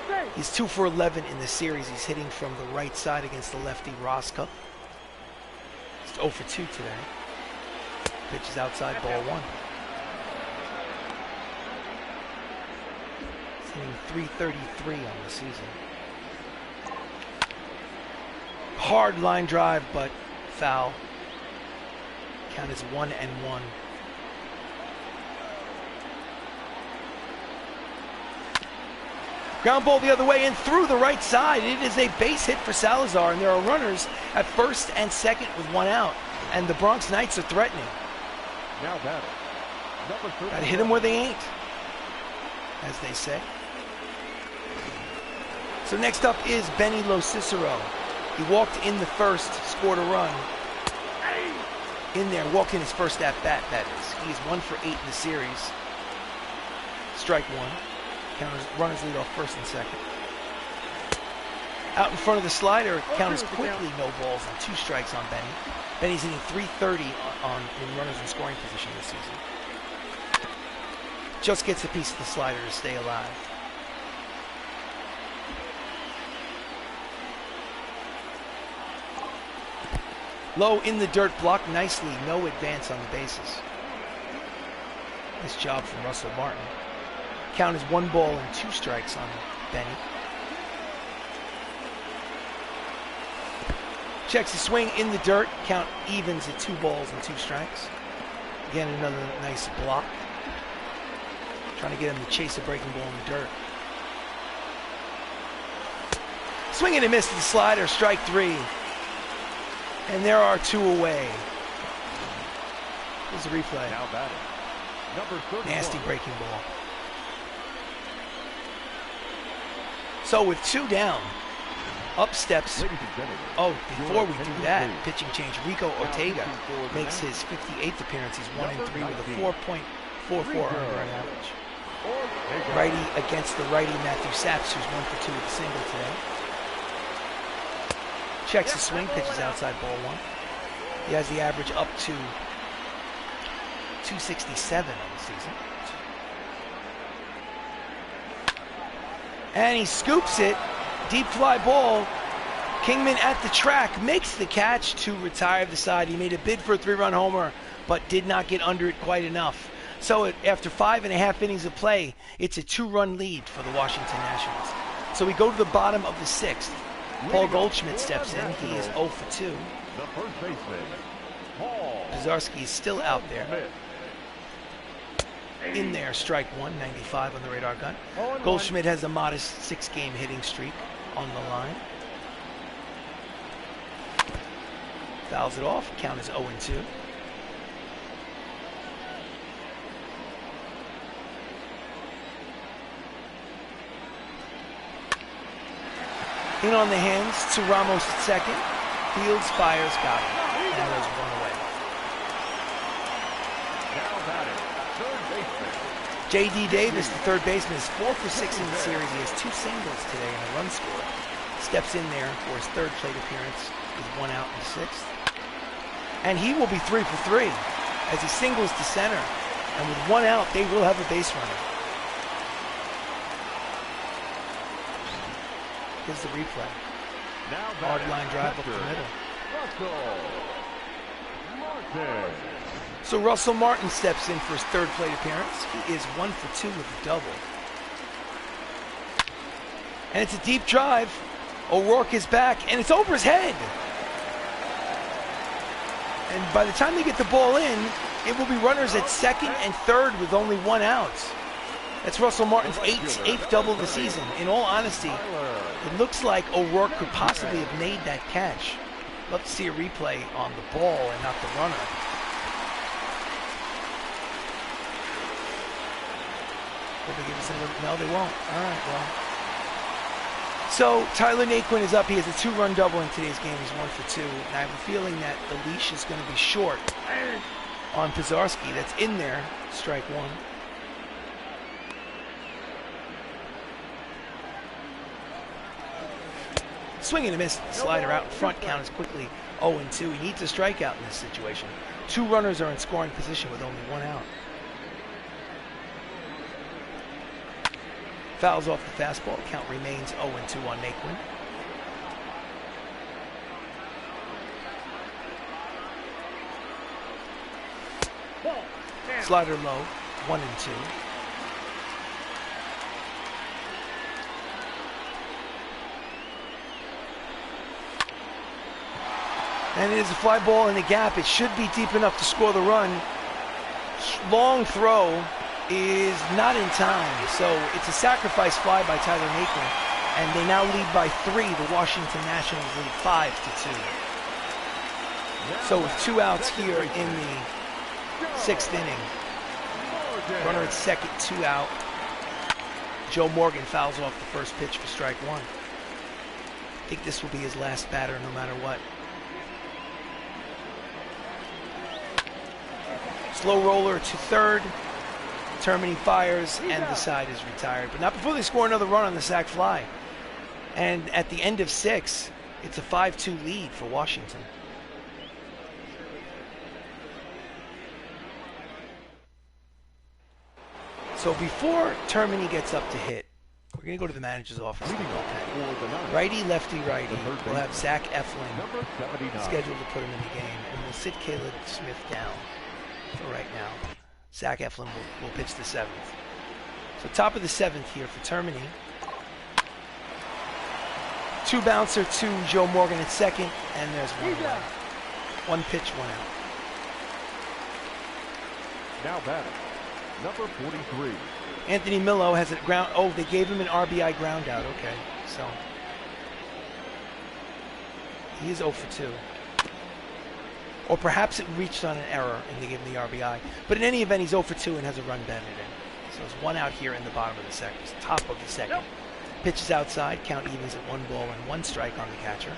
the... He's 2 for 11 in the series. He's hitting from the right side against the lefty Rosscup. He's 0 for 2 today. Pitch is outside, ball 1. He's hitting .333 on the season. Hard line drive, but foul. Count is 1-1. Ground ball the other way and through the right side. It is a base hit for Salazar, and there are runners at first and second with 1 out. And the Bronx Knights are threatening. Now batting, number 3. Gotta hit them where they ain't, as they say. So next up is Benny LoCicero. He walked in the first, scored a run. In there, walked in his first at bat, that is. He is 1 for 8 in the series. Strike 1. Runners lead off first and second. Out in front of the slider, counters quickly, no balls and 2 strikes on Benny. Benny's hitting .330 in runners in scoring position this season. Just gets a piece of the slider to stay alive. Low in the dirt, blocked nicely, no advance on the bases. Nice job from Russell Martin. Count is 1 ball and 2 strikes on Benny. Checks the swing in the dirt. Count evens at 2 balls and 2 strikes. Again, another nice block. Trying to get him to chase a breaking ball in the dirt. Swing and a miss to the slider, strike 3. And there are 2 away. Here's the replay. Now batting, number 31. Nasty breaking ball. So with 2 down, up steps. Oh, before we do that, pitching change. Rico Ortega makes his 58th appearance. He's 1 and 3 with a 4.44 earned run average. Righty against the righty Matthew Saps, who's 1 for 2 with a single today. Checks the swing, pitches outside, ball 1. He has the average up to 267 on the season. And he scoops it. Deep fly ball. Kingman at the track makes the catch to retire the side. He made a bid for a 3-run homer, but did not get under it quite enough. So after 5.5 innings of play, it's a 2-run lead for the Washington Nationals. So we go to the bottom of the 6th. Paul Goldschmidt steps in. He is 0 for 2. The first baseman, Paul. Pizarski is still out there. In there, strike 1, 95 on the radar gun. Goldschmidt has a modest 6-game hitting streak on the line. Fouls it off. Count is 0-2. In on the hands to Ramos at second. Fields, fires, got him. And there's one away. Now batting, third baseman. J.D. Davis, the third baseman, is 4 for 6 in the series. He has 2 singles today and a run score. Steps in there for his third plate appearance with 1 out in the 6th. And he will be 3 for 3 as he singles to center. And with 1 out, they will have a base runner. Here's the replay. Now Hard line drive up the middle. So Russell Martin steps in for his third plate appearance. He is 1 for 2 with a double. And it's a deep drive. O'Rourke is back, and it's over his head. And by the time they get the ball in, it will be runners at second and third with only 1 out. That's Russell Martin's eighth double of the season. In all honesty, it looks like O'Rourke could possibly have made that catch. Love to see a replay on the ball and not the runner. Will they give us a little? No, they won't. All right, well. So Tyler Naquin is up. He has a 2-run double in today's game. He's 1 for 2. And I have a feeling that the leash is going to be short on Pizarski. That's in there. Strike 1. Swing and a miss. Slider out in front. Count is quickly 0-2. He needs a strikeout in this situation. 2 runners are in scoring position with only 1 out. Fouls off the fastball. Count remains 0-2 on Naquin. Slider low. 1-2. And it is a fly ball in the gap. It should be deep enough to score the run. Long throw is not in time. So it's a sacrifice fly by Tyler Naquin. And they now lead by 3. The Washington Nationals lead 5-2. So with 2 outs here in the 6th inning. Runner at second, 2 out. Joe Morgan fouls off the first pitch for strike 1. I think this will be his last batter no matter what. Slow roller to third. Termini fires, and the side is retired. But not before they score another run on the sac fly. And at the end of 6, it's a 5-2 lead for Washington. So before Termini gets up to hit, we're going to go to the manager's office. Righty, lefty, righty. We'll have Zach Eflin scheduled to put him in the game. And we'll sit Caleb Smith down for right now. Zach Eflin will pitch the 7th. So top of the 7th here for Termini. 2 bouncer to Joe Morgan at second, and there's 1 away. 1 pitch, 1 out. Now batting, number 43. Anthony Millo has a ground. Oh, they gave him an RBI ground out. Okay, so he is 0 for 2. Or perhaps it reached on an error and they gave him the RBI. But in any event, he's 0 for 2 and has a run batted in. So there's 1 out here in the bottom of the 2nd. Top of the 2nd. Yep. Pitches outside. Count evens at 1 ball and 1 strike on the catcher.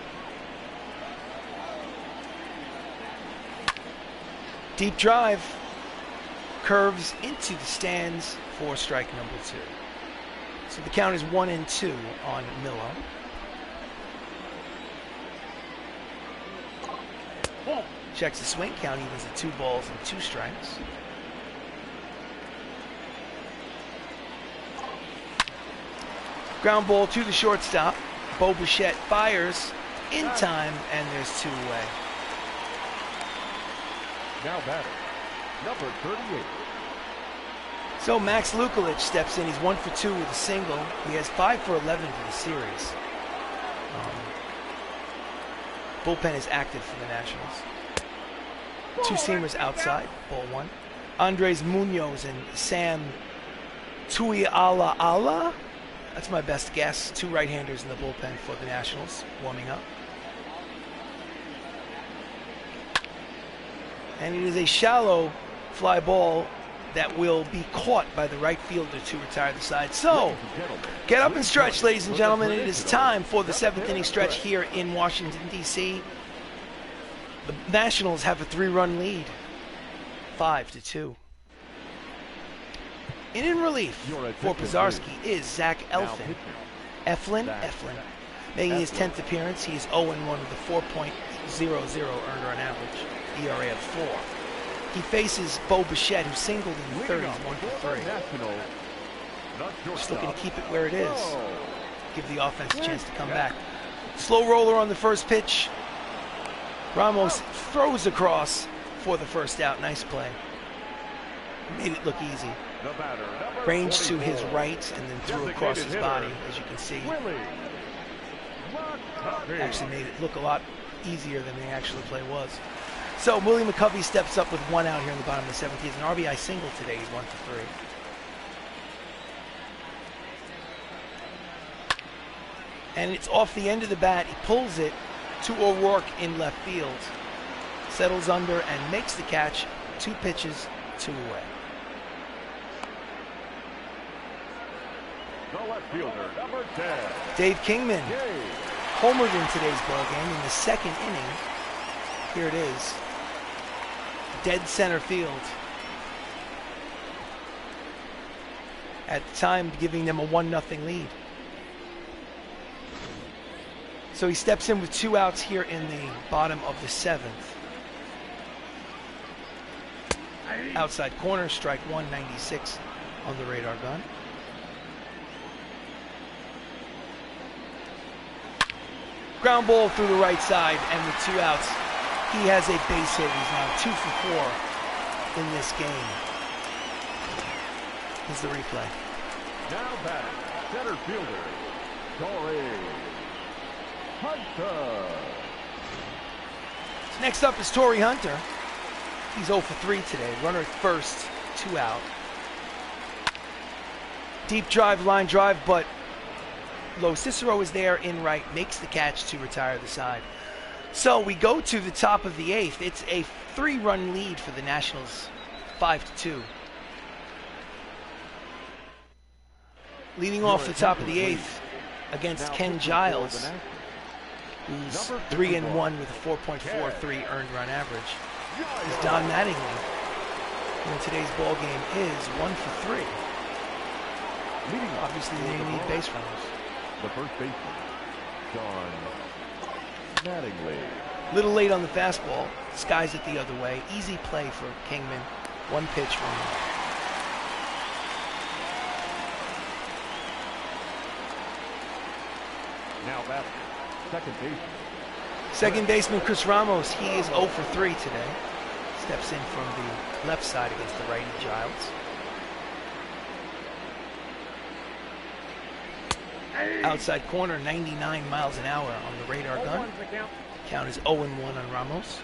Deep drive. Curves into the stands for strike number 2. So the count is 1-2 on Millo. Checks the swing. Count evens at 2 balls and 2 strikes. Ground ball to the shortstop. Bo Bichette fires in time, and there's 2 away. Now batting, number 38. So Max Lukulich steps in. He's 1 for 2 with a single. He has 5 for 11 for the series. Bullpen is active for the Nationals. 2 seamers outside, ball 1. Andres Munoz and Sam Tuiala. That's my best guess. 2 right-handers in the bullpen for the Nationals, warming up. And it is a shallow fly ball that will be caught by the right fielder to retire the side. So, get up and stretch, ladies and gentlemen. It is time for the 7th inning stretch here in Washington, D.C. The Nationals have a 3-run lead, 5-2. And in relief for Pizarski is Zach Eflin, making his 10th appearance. He is 0-1 with a 4.00 earned run average, ERA of 4. He faces Bo Bichette, who singled in the 30s, 1-for-3. Just looking to keep it where it is. Give the offense a chance to come back. Slow roller on the first pitch. Ramos throws across for the first out. Nice play. Made it look easy. Range to his right and then threw across his body, as you can see. Actually made it look a lot easier than the actual play was. So Willie McCovey steps up with 1 out here in the bottom of the 7th. He has an RBI single today. He's 1-for-3. And it's off the end of the bat. He pulls it to O'Rourke in left field. Settles under and makes the catch. 2 pitches, 2 away. The left fielder, number 10. Dave Kingman homered in today's ballgame in the 2nd inning. Here it is. Dead center field. At the time, giving them a 1-0 lead. So he steps in with 2 outs here in the bottom of the 7th. Outside corner, strike 1, 96 on the radar gun. Ground ball through the right side, and with 2 outs, he has a base hit. He's now 2-for-4 in this game. Here's the replay. Now batting, center fielder, Torrey Hunter. So next up is Torrey Hunter. He's 0-for-3 today. Runner at first, 2 out. Deep drive, line drive, but LoCicero is there in right, makes the catch to retire the side. So we go to the top of the 8th. It's a 3-run lead for the Nationals, 5-2. Leading off the top of the 8th against Ken Giles, who's 3-1 with a 4.43 earned run average. Is Don Mattingly, who in today's ball game is 1-for-3. Obviously, they need base runners. The first baseman, Don Mattingly. Little late on the fastball. Skies it the other way. Easy play for Kingman. 1 pitch from him. Now back, second baseman. Second baseman Chris Ramos. He is 0-for-3 today. Steps in from the left side against the righty Giles. Outside corner, 99 miles an hour on the radar gun. Count is 0-1 on Ramos.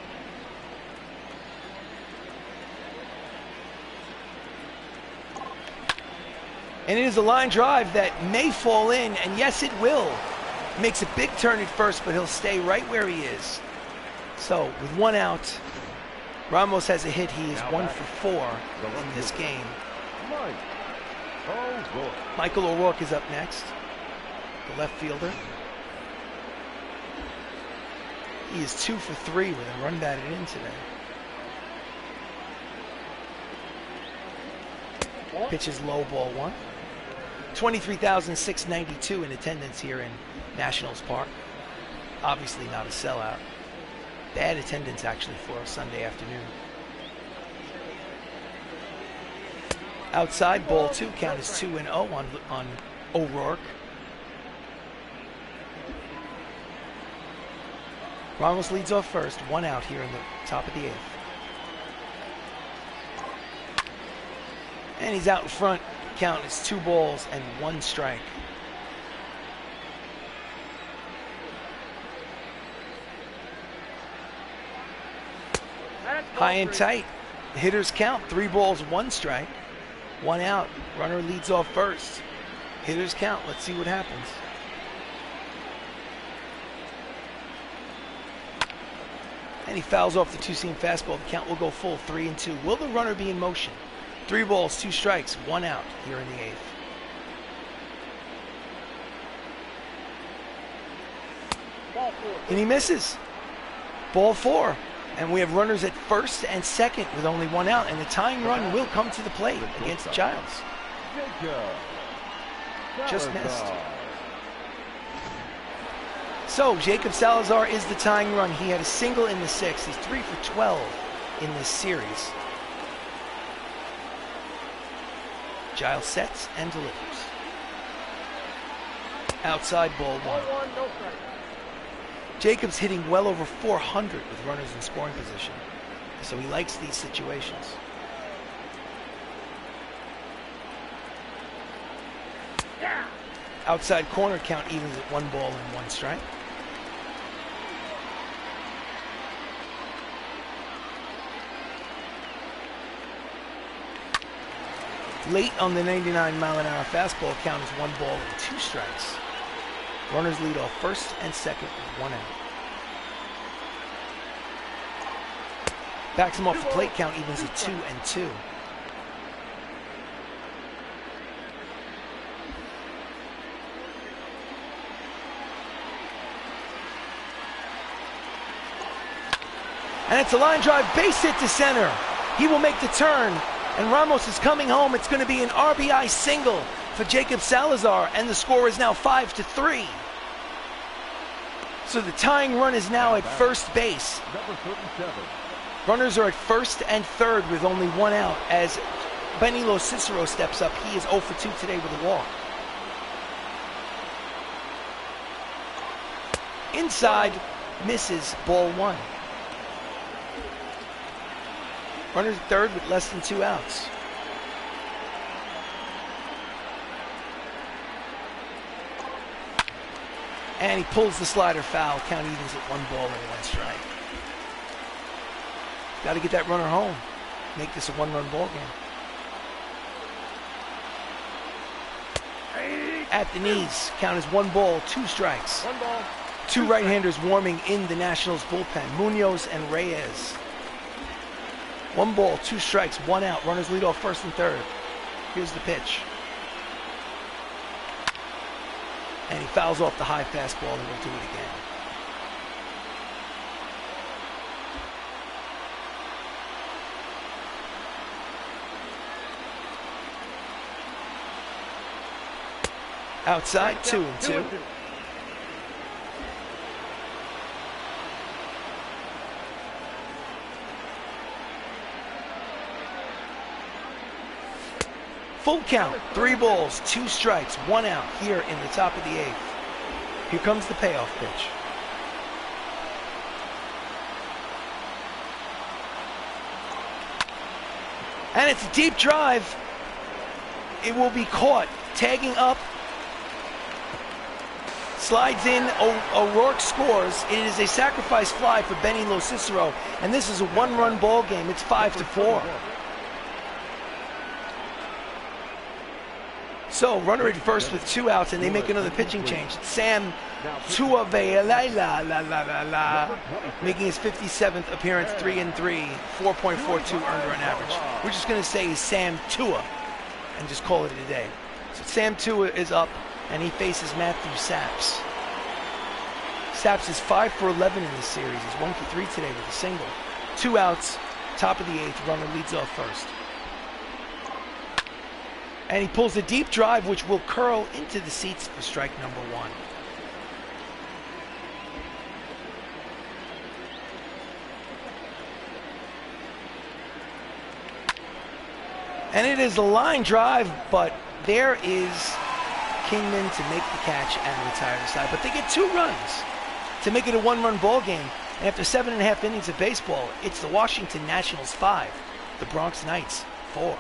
And it is a line drive that may fall in, and yes, it will. Makes a big turn at first, but he'll stay right where he is. So, with 1 out, Ramos has a hit. He is 1-for-4 in this game. Michael O'Rourke is up next. The left fielder. He is 2-for-3 with a run batted in today. Pitch is low, ball 1. 23,692 in attendance here in Nationals Park. Obviously not a sellout. Bad attendance actually for a Sunday afternoon. Outside, ball 2. Count is 2-0 on O'Rourke. Ramos leads off first. 1 out here in the top of the 8th. And he's out in front. Count is 2 balls and 1 strike. High and tight. Hitters count. 3 balls, 1 strike. 1 out. Runner leads off first. Hitters count. Let's see what happens. And he fouls off the two-seam fastball. The count will go full, 3-2. Will the runner be in motion? 3 balls, 2 strikes, 1 out here in the 8th. Ball 4. And he misses. Ball 4. And we have runners at first and second with only 1 out. And the tying run will come to the plate against Giles. Just missed. So Jacob Salazar is the tying run. He had a single in the 6th. He's 3 for 12 in this series. Giles sets and delivers. Outside ball 1. 1, no strike. Jacob's hitting well over 400 with runners in scoring position, so he likes these situations. Yeah. Outside corner count evens at 1 ball and 1 strike. Late on the 99-mile-an-hour fastball count is 1 ball and 2 strikes. Runners lead off first and second with 1 out. Backs him off the plate, count evens at 2-2. And it's a line drive, base hit to center. He will make the turn, and Ramos is coming home. It's going to be an RBI single for Jacob Salazar, and the score is now 5-3. So the tying run is now at first base. Runners are at first and third with only 1 out as Benny LoCicero steps up. He is 0 for 2 today with a walk. Inside, misses, ball 1. Runners at third with less than 2 outs. And he pulls the slider foul. Count evens at 1 ball and 1 strike. Got to get that runner home. Make this a 1-run ball game. At the knees. Count is 1 ball, 2 strikes. 1 ball. 2 right-handers warming in the Nationals bullpen. Munoz and Reyes. 1 ball, 2 strikes, 1 out. Runners lead off first and third. Here's the pitch. And he fouls off the high fastball and will do it again. Outside, 2-2. Full count, 3 balls, 2 strikes, 1 out here in the top of the 8th. Here comes the payoff pitch. And it's a deep drive. It will be caught. Tagging up. Slides in. O'Rourke scores. It is a sacrifice fly for Benny LoCicero. And this is a 1-run ball game. It's 5-4. So, runner at first with 2 outs, and they make another pitching change. It's Sam Tua making his 57th appearance, 3-3, 4.42 earned run average. We're just going to say Sam Tua and just call it a day. So Sam Tua is up, and he faces Matthew Saps. Saps is 5 for 11 in this series. He's 1 for 3 today with a single. 2 outs, top of the 8th. Runner leads off first. And he pulls a deep drive, which will curl into the seats for strike number 1. And it is a line drive, but there is Kingman to make the catch and retire the side. But they get 2 runs to make it a 1-run ball game. And after 7.5 innings of baseball, it's the Washington Nationals 5, the Bronx Knights 4.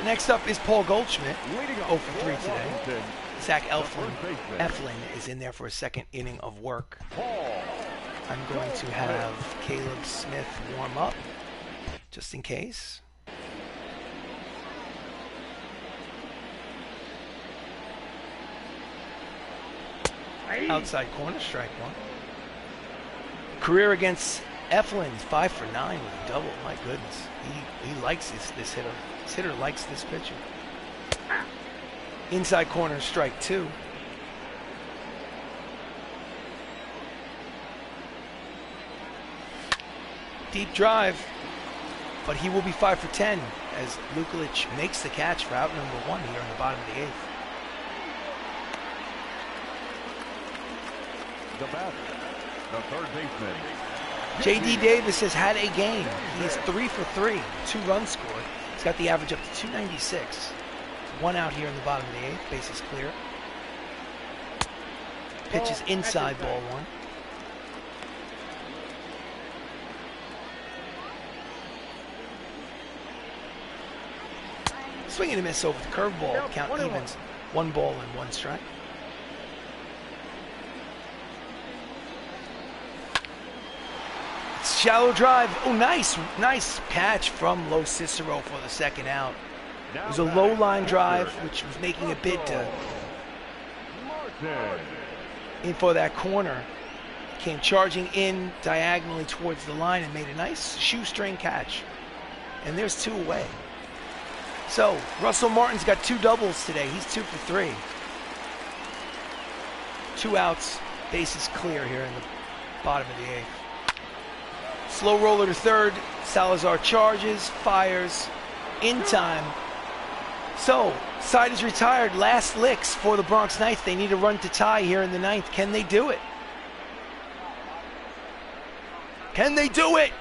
Next up is Paul Goldschmidt, 0 for 3 today. Zach Eflin is in there for a 2nd inning of work. I'm going to have Caleb Smith warm up, just in case. Outside corner, strike one. Career against Eflin, 5 for 9 with a double. My goodness, he likes this hitter. This hitter likes this pitcher. Inside corner, strike two. Deep drive, but he will be 5 for 10 as Lukulich makes the catch for out number 1 here in the bottom of the 8th. The batter, the third baseman. J.D. Davis has had a game. He is 3 for 3, 2 runs scored. He's got the average up to 296. 1 out here in the bottom of the 8th. Base is clear. Pitch is inside, ball 1. Swing and a miss over the curveball. Count evens. 1 ball and 1 strike. Shallow drive. Oh, nice catch from LoCicero for the second out. It was a low line drive, which was making a bid to in for that corner. Came charging in diagonally towards the line and made a nice shoestring catch. And there's 2 away. So Russell Martin's got 2 doubles today. He's 2 for 3. 2 outs. Base is clear here in the bottom of the 8th. Slow roller to third. Salazar charges, fires, in time. So, side is retired. Last licks for the Bronx Knights. They need a run to tie here in the 9th. Can they do it? Can they do it?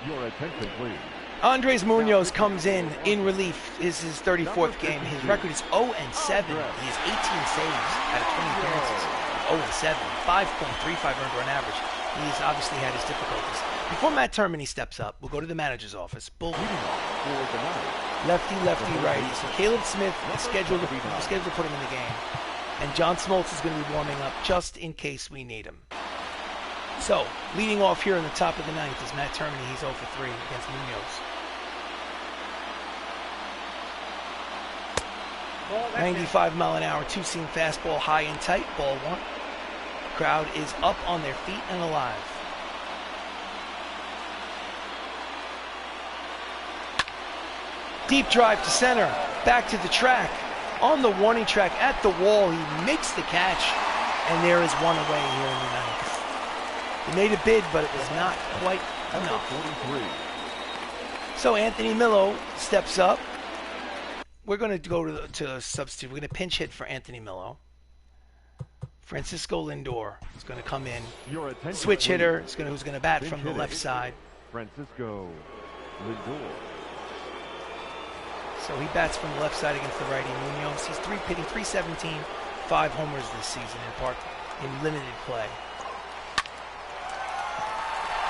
Your attention, please. Andres Munoz comes in relief. This is his 34th game. His record is 0-7. He has 18 saves out of 20 appearances. 0-7, 5.35 earned run average. He's obviously had his difficulties. Before Matt Termini steps up, we'll go to the manager's office. Bull lefty, righty. So Caleb Smith is scheduled to put him in the game. And John Smoltz is going to be warming up just in case we need him. So, leading off here in the top of the 9th is Matt Termini. He's 0 for 3 against Munoz. 95-mile-an-hour, 2-seam fastball, high and tight, ball 1. Crowd is up on their feet and alive. Deep drive to center, back to the track. On the warning track at the wall, he makes the catch, and there is 1 away here in the 9th. He made a bid, but it was not quite enough. So Anthony Millo steps up. We're going to go to a substitute. We're going to pinch hit for Anthony Millo. Francisco Lindor is going to come in. Switch hitter who's going to bat from the left side. Francisco Lindor. So he bats from the left side against the righty Munoz. He's hitting 317, 5 homers this season in limited play.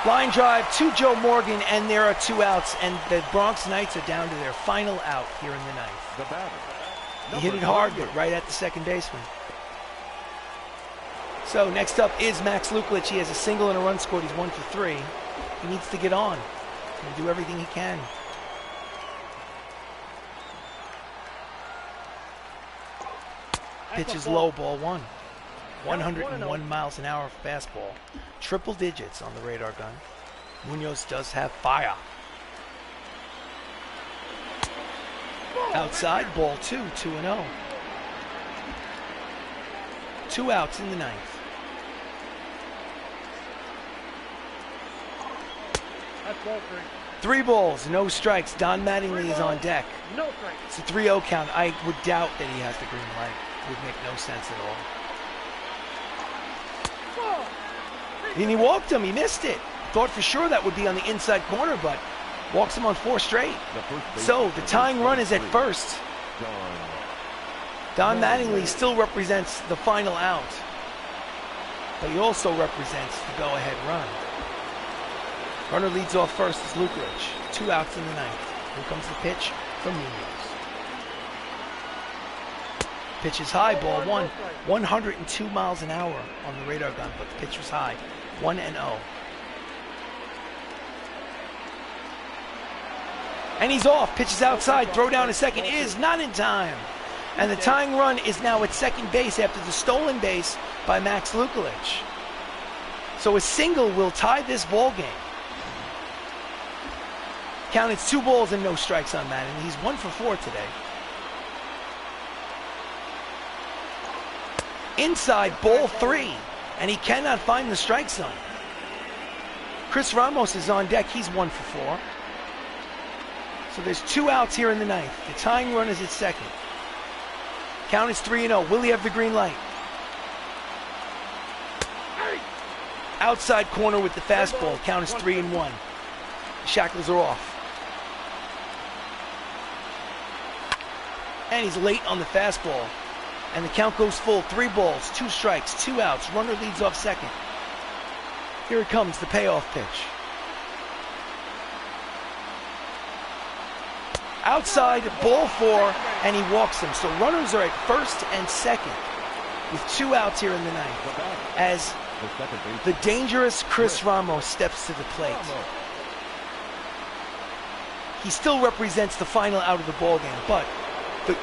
Line drive to Joe Morgan, and there are 2 outs, and the Bronx Knights are down to their final out here in the 9th. He hit it hard, but right at the second baseman. So next up is Max Lukulich. He has a single and a run scored. He's 1 for 3. He needs to get on. He's going to do everything he can. Pitch is low, ball 1. 101 miles an hour fastball. Triple digits on the radar gun. Munoz does have fire. Outside, ball 2, 2-0. 2 outs in the 9th. That's ball 3. 3 balls, no strikes. Don Mattingly is on deck. No strikes. It's a 3-0 count. I would doubt that he has the green light. It would make no sense at all. And he walked him. He missed it. Thought for sure that would be on the inside corner, but walks him on 4 straight. So the tying run is at first. Don Mattingly still represents the final out, but he also represents the go-ahead run. Runner leads off first is Lukulich. 2 outs in the 9th. Here comes the pitch from Munoz. Pitch is high, ball 1. 102 miles an hour on the radar gun, but the pitch was high. 1-0. And he's off. Pitches outside. Throw down to second is not in time. And the tying run is now at second base after the stolen base by Max Lukulich. So a single will tie this ball game. Count, it's 2 balls and no strikes on Madden. He's 1 for 4 today. Inside, ball 3. And he cannot find the strike zone. Chris Ramos is on deck. He's 1 for 4. So there's 2 outs here in the ninth. The tying run is at second. Count is 3-0. Will he have the green light? Outside corner with the fastball. Count is 3-1. The shackles are off. And he's late on the fastball. And the count goes full. 3 balls, 2 strikes, 2 outs. Runner leads off second. Here it comes, the payoff pitch. Outside, ball 4, and he walks him. So runners are at first and second with 2 outs here in the ninth as the dangerous Chris Ramos steps to the plate. He still represents the final out of the ball game, but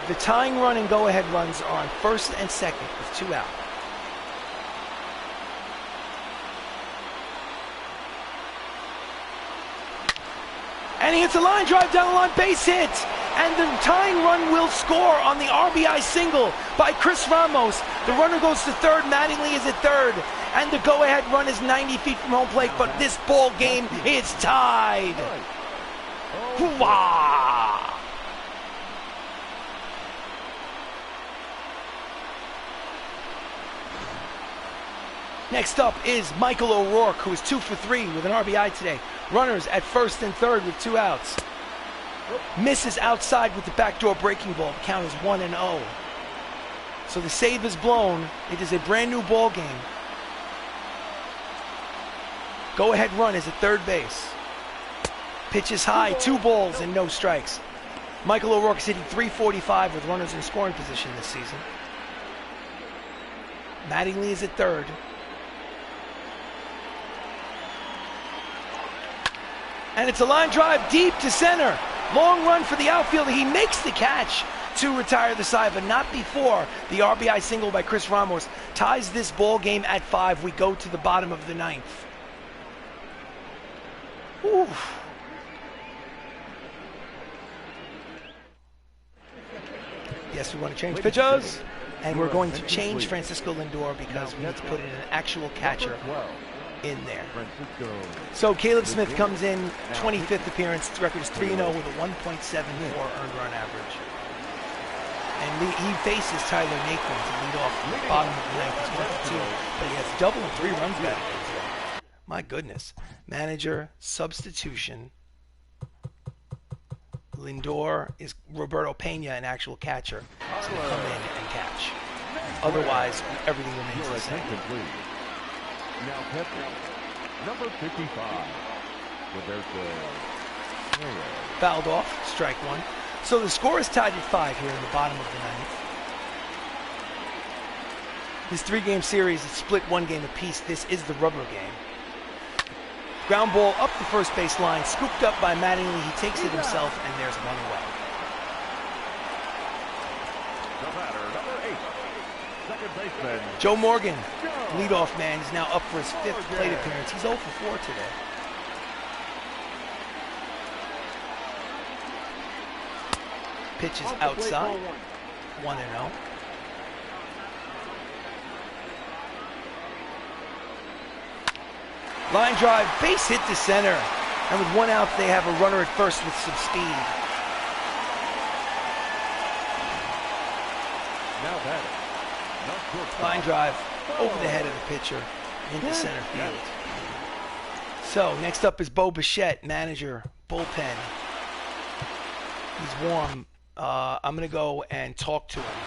the tying run and go-ahead runs are on first and second with 2 out. And he hits a line drive down the line, base hit. And the tying run will score on the RBI single by Chris Ramos. The runner goes to third, Mattingly is at third. And the go-ahead run is 90 feet from home plate, but this ball game is tied. Hoo-wah! Next up is Michael O'Rourke, who is 2 for 3 with an RBI today. Runners at first and third with 2 outs. Misses outside with the backdoor breaking ball. The count is 1-0. So the save is blown. It is a brand new ball game. Go-ahead run is at third base. Pitch is high, 2 balls and no strikes. Michael O'Rourke is hitting .345 with runners in scoring position this season. Mattingly is at third. And it's a line drive deep to center. Long run for the outfielder. He makes the catch to retire the side, but not before the RBI single by Chris Ramos ties this ball game at 5. We go to the bottom of the ninth. Oof. Yes, we want to change pitchers. And we're going to change Francisco Lindor because we need to put in an actual catcher in there. So Caleb Smith comes in, 25th appearance. His record is 3-0 with a 1.74 earned run average. And he faces Tyler Naquin to lead off the bottom of the ninth. He's 1 for 2, but he has double and 3 runs back. My goodness. Manager, substitution. Lindor is Roberto Pena, an actual catcher. He's going to come in and catch. Otherwise, everything remains the same. Now pitching, number 55. Fouled off, strike 1. So the score is tied at 5 here in the bottom of the ninth. This 3-game series is split 1 game apiece. This is the rubber game. Ground ball up the first base line, scooped up by Mattingly. He takes it himself, and there's 1 away. The batter, number 8, second baseman Joe Morgan, leadoff man, is now up for his 5th plate appearance. He's 0 for 4 today. Pitch is outside, 1-0. Line drive, base hit to center. And with 1 out, they have a runner at first with some speed. now batting. Line drive over the head of the pitcher into center field. So next up is Bo Bichette, manager, bullpen. He's warm. I'm going to go and talk to him.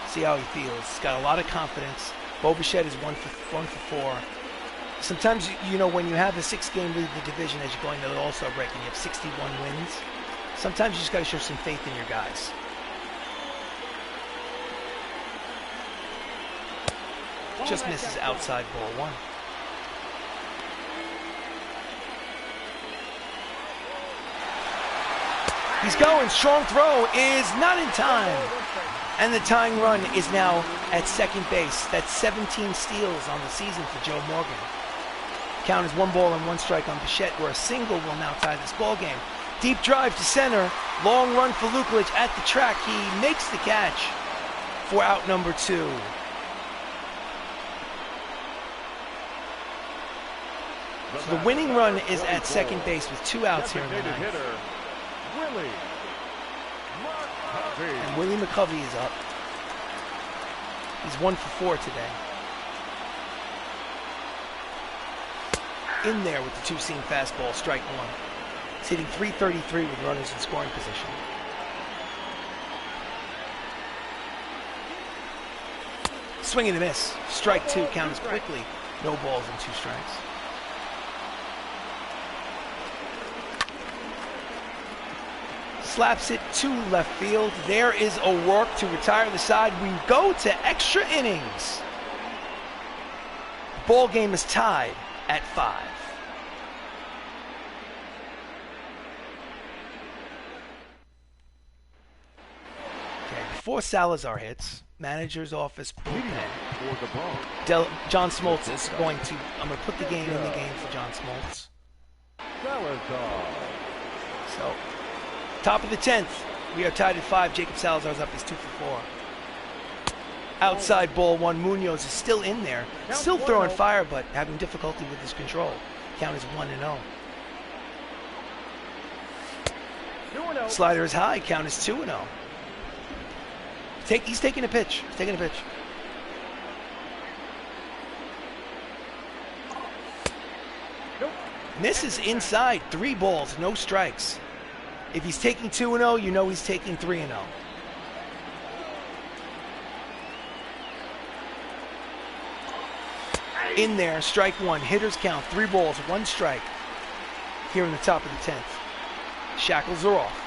See how he feels. He's got a lot of confidence. Bo Bichette is 1 for 4. Sometimes, you know, when you have a 6-game lead in the division as you're going to the All-Star break and you have 61 wins, sometimes you just got to show some faith in your guys. Just misses outside, ball 1. He's going. Strong throw is not in time. And the tying run is now at second base. That's 17 steals on the season for Joe Morgan. Count is 1 ball and 1 strike on Bichette, where a single will now tie this ball game. Deep drive to center. Long run for Lukulich at the track. He makes the catch for out number 2. So the winning run is at second base with 2 outs here in the ninth. And Willie McCovey is up. He's 1 for 4 today. In there with the 2-seam fastball, strike 1. He's hitting .333 with runners in scoring position. Swing and a miss. Strike 2, count is quickly. No balls and 2 strikes. Slaps it to left field. There is O'Rourke to retire the side. We go to extra innings. Ball game is tied at 5. Okay, before Salazar hits, manager's office bullpen. John Smoltz is going to, I'm going to put the game in the game for John Smoltz. Salazar. So, top of the 10th, we are tied at 5. Jacob Salazar's up, he's 2 for 4. Outside ball 1, Munoz is still in there. Still throwing fire, but having difficulty with his control. Count is 1-0. Slider is high, count is 2-0. He's taking a pitch. He's taking a pitch. Misses inside, 3 balls, no strikes. If he's taking 2-0, you know he's taking 3-0. In there, strike 1. Hitters count, 3 balls, 1 strike. Here in the top of the 10th. Shackles are off.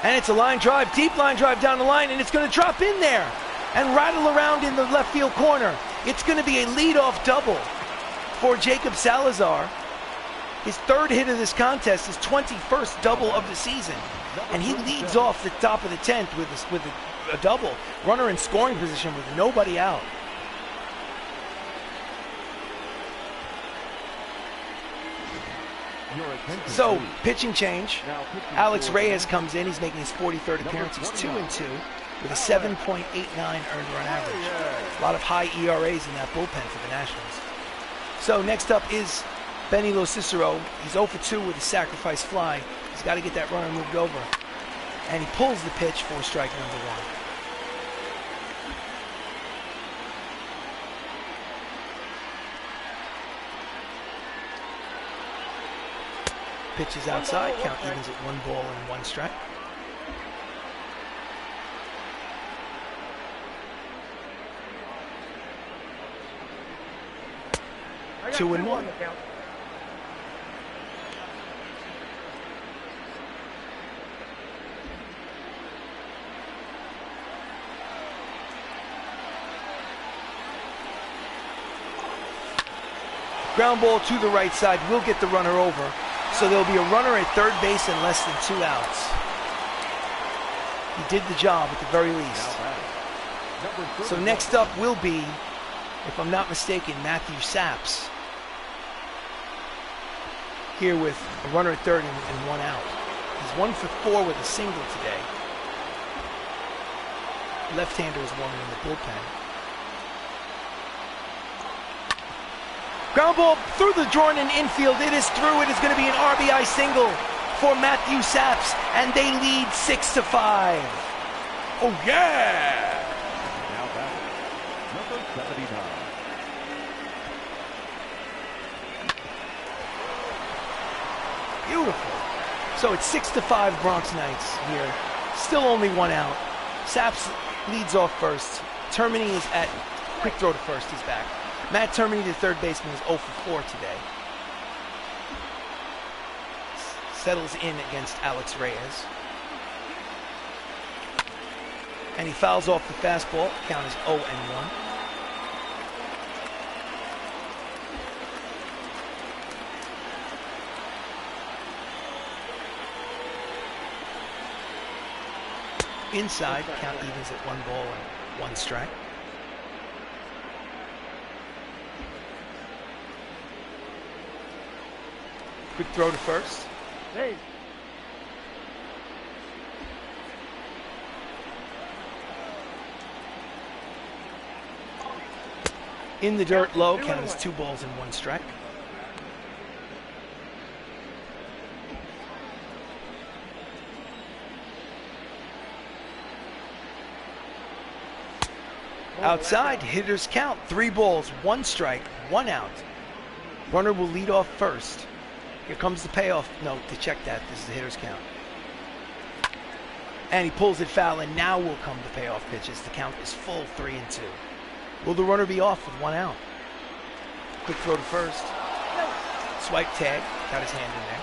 And it's a line drive, deep line drive down the line, and it's going to drop in there and rattle around in the left field corner. It's going to be a leadoff double for Jacob Salazar. His 3rd hit of this contest, his 21st double of the season. And he leads off the top of the 10th with a double. Runner in scoring position with nobody out. So, pitching change. Alex Reyes comes in. He's making his 43rd appearance. He's 2-2 with a 7.89 earned run average. A lot of high ERAs in that bullpen for the Nationals. So next up is Benny LoCicero. He's 0 for 2 with a sacrifice fly. He's got to get that runner moved over. And he pulls the pitch for strike number 1. Pitch is outside, count evens at 1 ball and 1 strike. Two and 1. Ground ball to the right side will get the runner over. So there'll be a runner at 3rd base and less than 2 outs. He did the job at the very least. So next up will be, if I'm not mistaken, Matthew Saps. Here with a runner at 3rd and 1 out. He's 1 for 4 with a single today. Left-hander is one in the bullpen. Ground ball through the Jordan infield. It is through. It is going to be an RBI single for Matthew Saps, and they lead 6-5. Oh yeah! Now back, number 79. Beautiful. So it's 6-5 Bronx Knights here. Still only 1 out. Saps leads off first. Termini is at quick throw to first. He's back. Matt Termini, the 3rd baseman, is 0 for 4 today. Settles in against Alex Reyes. And he fouls off the fastball. Count is 0-1. Inside, count evens at 1 ball and 1 strike. Quick throw to first. Hey. In the dirt low, count is 2 balls and 1 strike. Outside, hitters count 3 balls, 1 strike, 1 out. Runner will lead off first. Here comes the payoff note to check that. This is the hitter's count. And he pulls it foul, and now will come the payoff pitches. The count is full 3-2. Will the runner be off with 1 out? Quick throw to first. Swipe tag. Got his hand in there.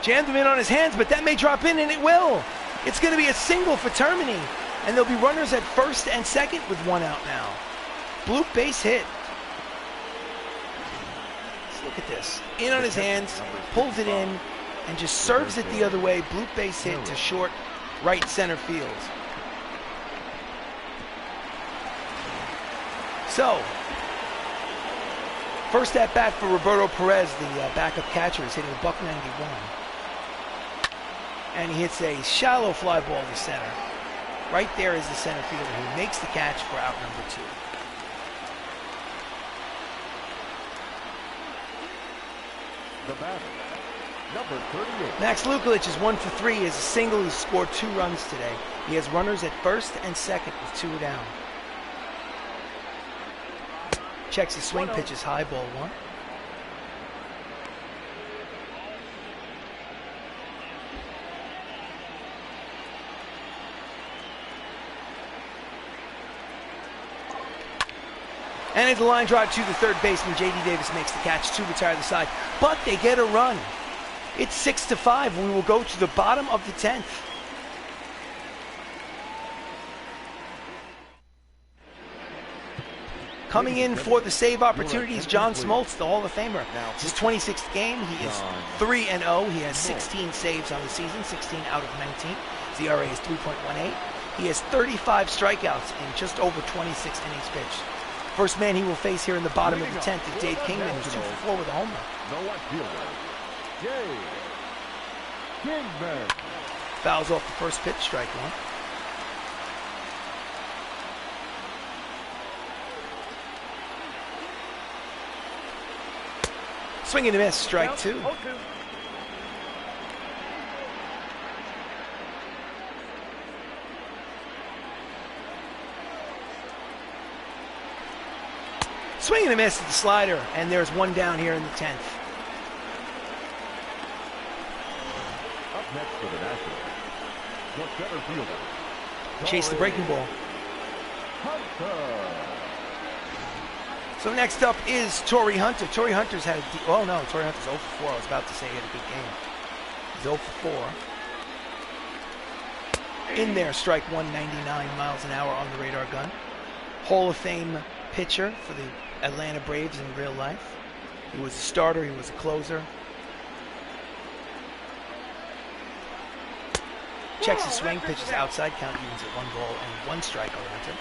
Jammed him in on his hands, but that may drop in, and it will. It's going to be a single for Termini, and there'll be runners at first and second with 1 out now. Bloop base hit. Let's look at this. In on his hands, pulls it in, and just serves it the other way. Bloop base hit to short right center field. So, first at bat for Roberto Perez, the backup catcher, is hitting a .191. And he hits a shallow fly ball to center. Right there is the center fielder who makes the catch for out number 2. The batter, number 38. Max Lukulich is 1 for 3. He has a single. He's scored 2 runs today. He has runners at first and second with 2 down. Checks his swing, pitches high, ball 1. And it's a line drive to the third baseman. J.D. Davis makes the catch to retire the side. But they get a run. It's 6-5. We will go to the bottom of the 10th. Coming in for the save opportunities, John Smoltz, the Hall of Famer. It's his 26th game. He is 3-0. He has 16 saves on the season, 16 out of 19. His ERA is 3.18. He has 35 strikeouts in just over 26 innings pitched. First man he will face here in the bottom of the 10th is Dave Kingman, who's 2 for 4 with a home run. Kingman Fouls off the first pitch, strike 1. Swing and a miss, strike 2. Swing and a miss at the slider, and there's 1 down here in the 10th. up next for the Nationals, the center fielder. Chase the breaking ball. Hunter. So next up is Torrey Hunter. Torrey Hunter's had Torrey Hunter's 0 for 4. I was about to say he had a good game. He's 0 for 4. In there, strike 199 miles an hour on the radar gun. Hall of Fame pitcher for the Atlanta Braves in real life. He was a starter, he was a closer. Checks his swing, pitches outside, count evens at 1 ball and 1 strike on Hunter.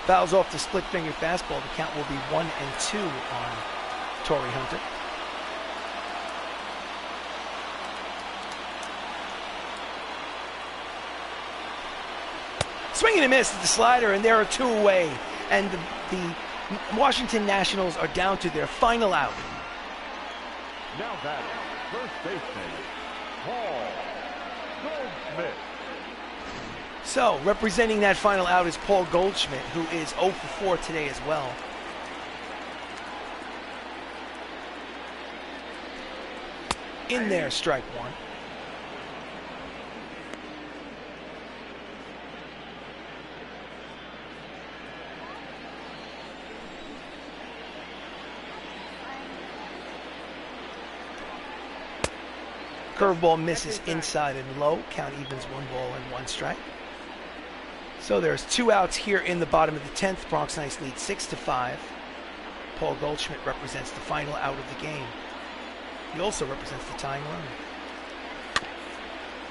Fouls off the split finger fastball. The count will be 1-2 on Torrey Hunter. Swing and a miss at the slider, and there are 2 away. And the Washington Nationals are down to their final out. Now batting, first baseman, Paul Goldschmidt. So, representing that final out is Paul Goldschmidt, who is 0 for 4 today as well. In there, strike 1. Curveball misses inside and low. Count evens 1 ball and 1 strike. So there's 2 outs here in the bottom of the 10th. Bronx Knights lead 6-5. Paul Goldschmidt represents the final out of the game. He also represents the tying run.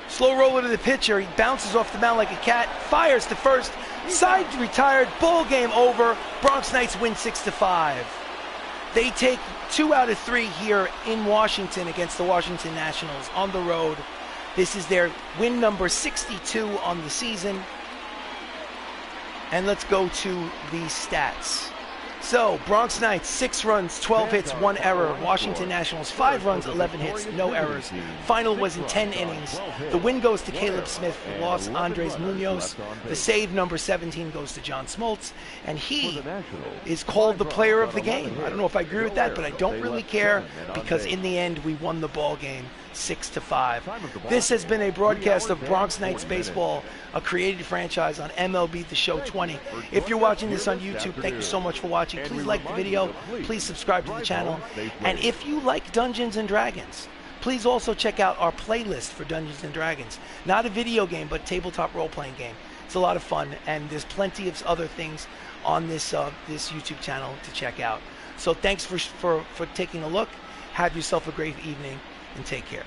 Slow roller to the pitcher. He bounces off the mound like a cat. Fires to first. Side retired. Ball game over. Bronx Knights win 6-5. They take 2 out of 3 here in Washington against the Washington Nationals on the road. This is their win number 62 on the season. And let's go to the stats. So, Bronx Knights, 6 runs, 12 hits, 1 error. Washington Nationals, 5 runs, 11 hits, no errors. Final was in 10 innings. The win goes to Caleb Smith, the loss Andres Munoz. The save number 17 goes to John Smoltz. And he is called the player of the game. I don't know if I agree with that, but I don't really care because in the end, we won the ball game 6-5. This has been a broadcast of Bronx Knights Baseball, a created franchise on MLB The Show 20. If you're watching this on YouTube, thank you so much for watching. Please like the video, please subscribe to the channel, and if you like Dungeons and Dragons, please also check out our playlist for Dungeons and Dragons. Not a video game, but tabletop role-playing game. It's a lot of fun, and there's plenty of other things on this this YouTube channel to check out. So thanks for taking a look. Have yourself a great evening, and take care.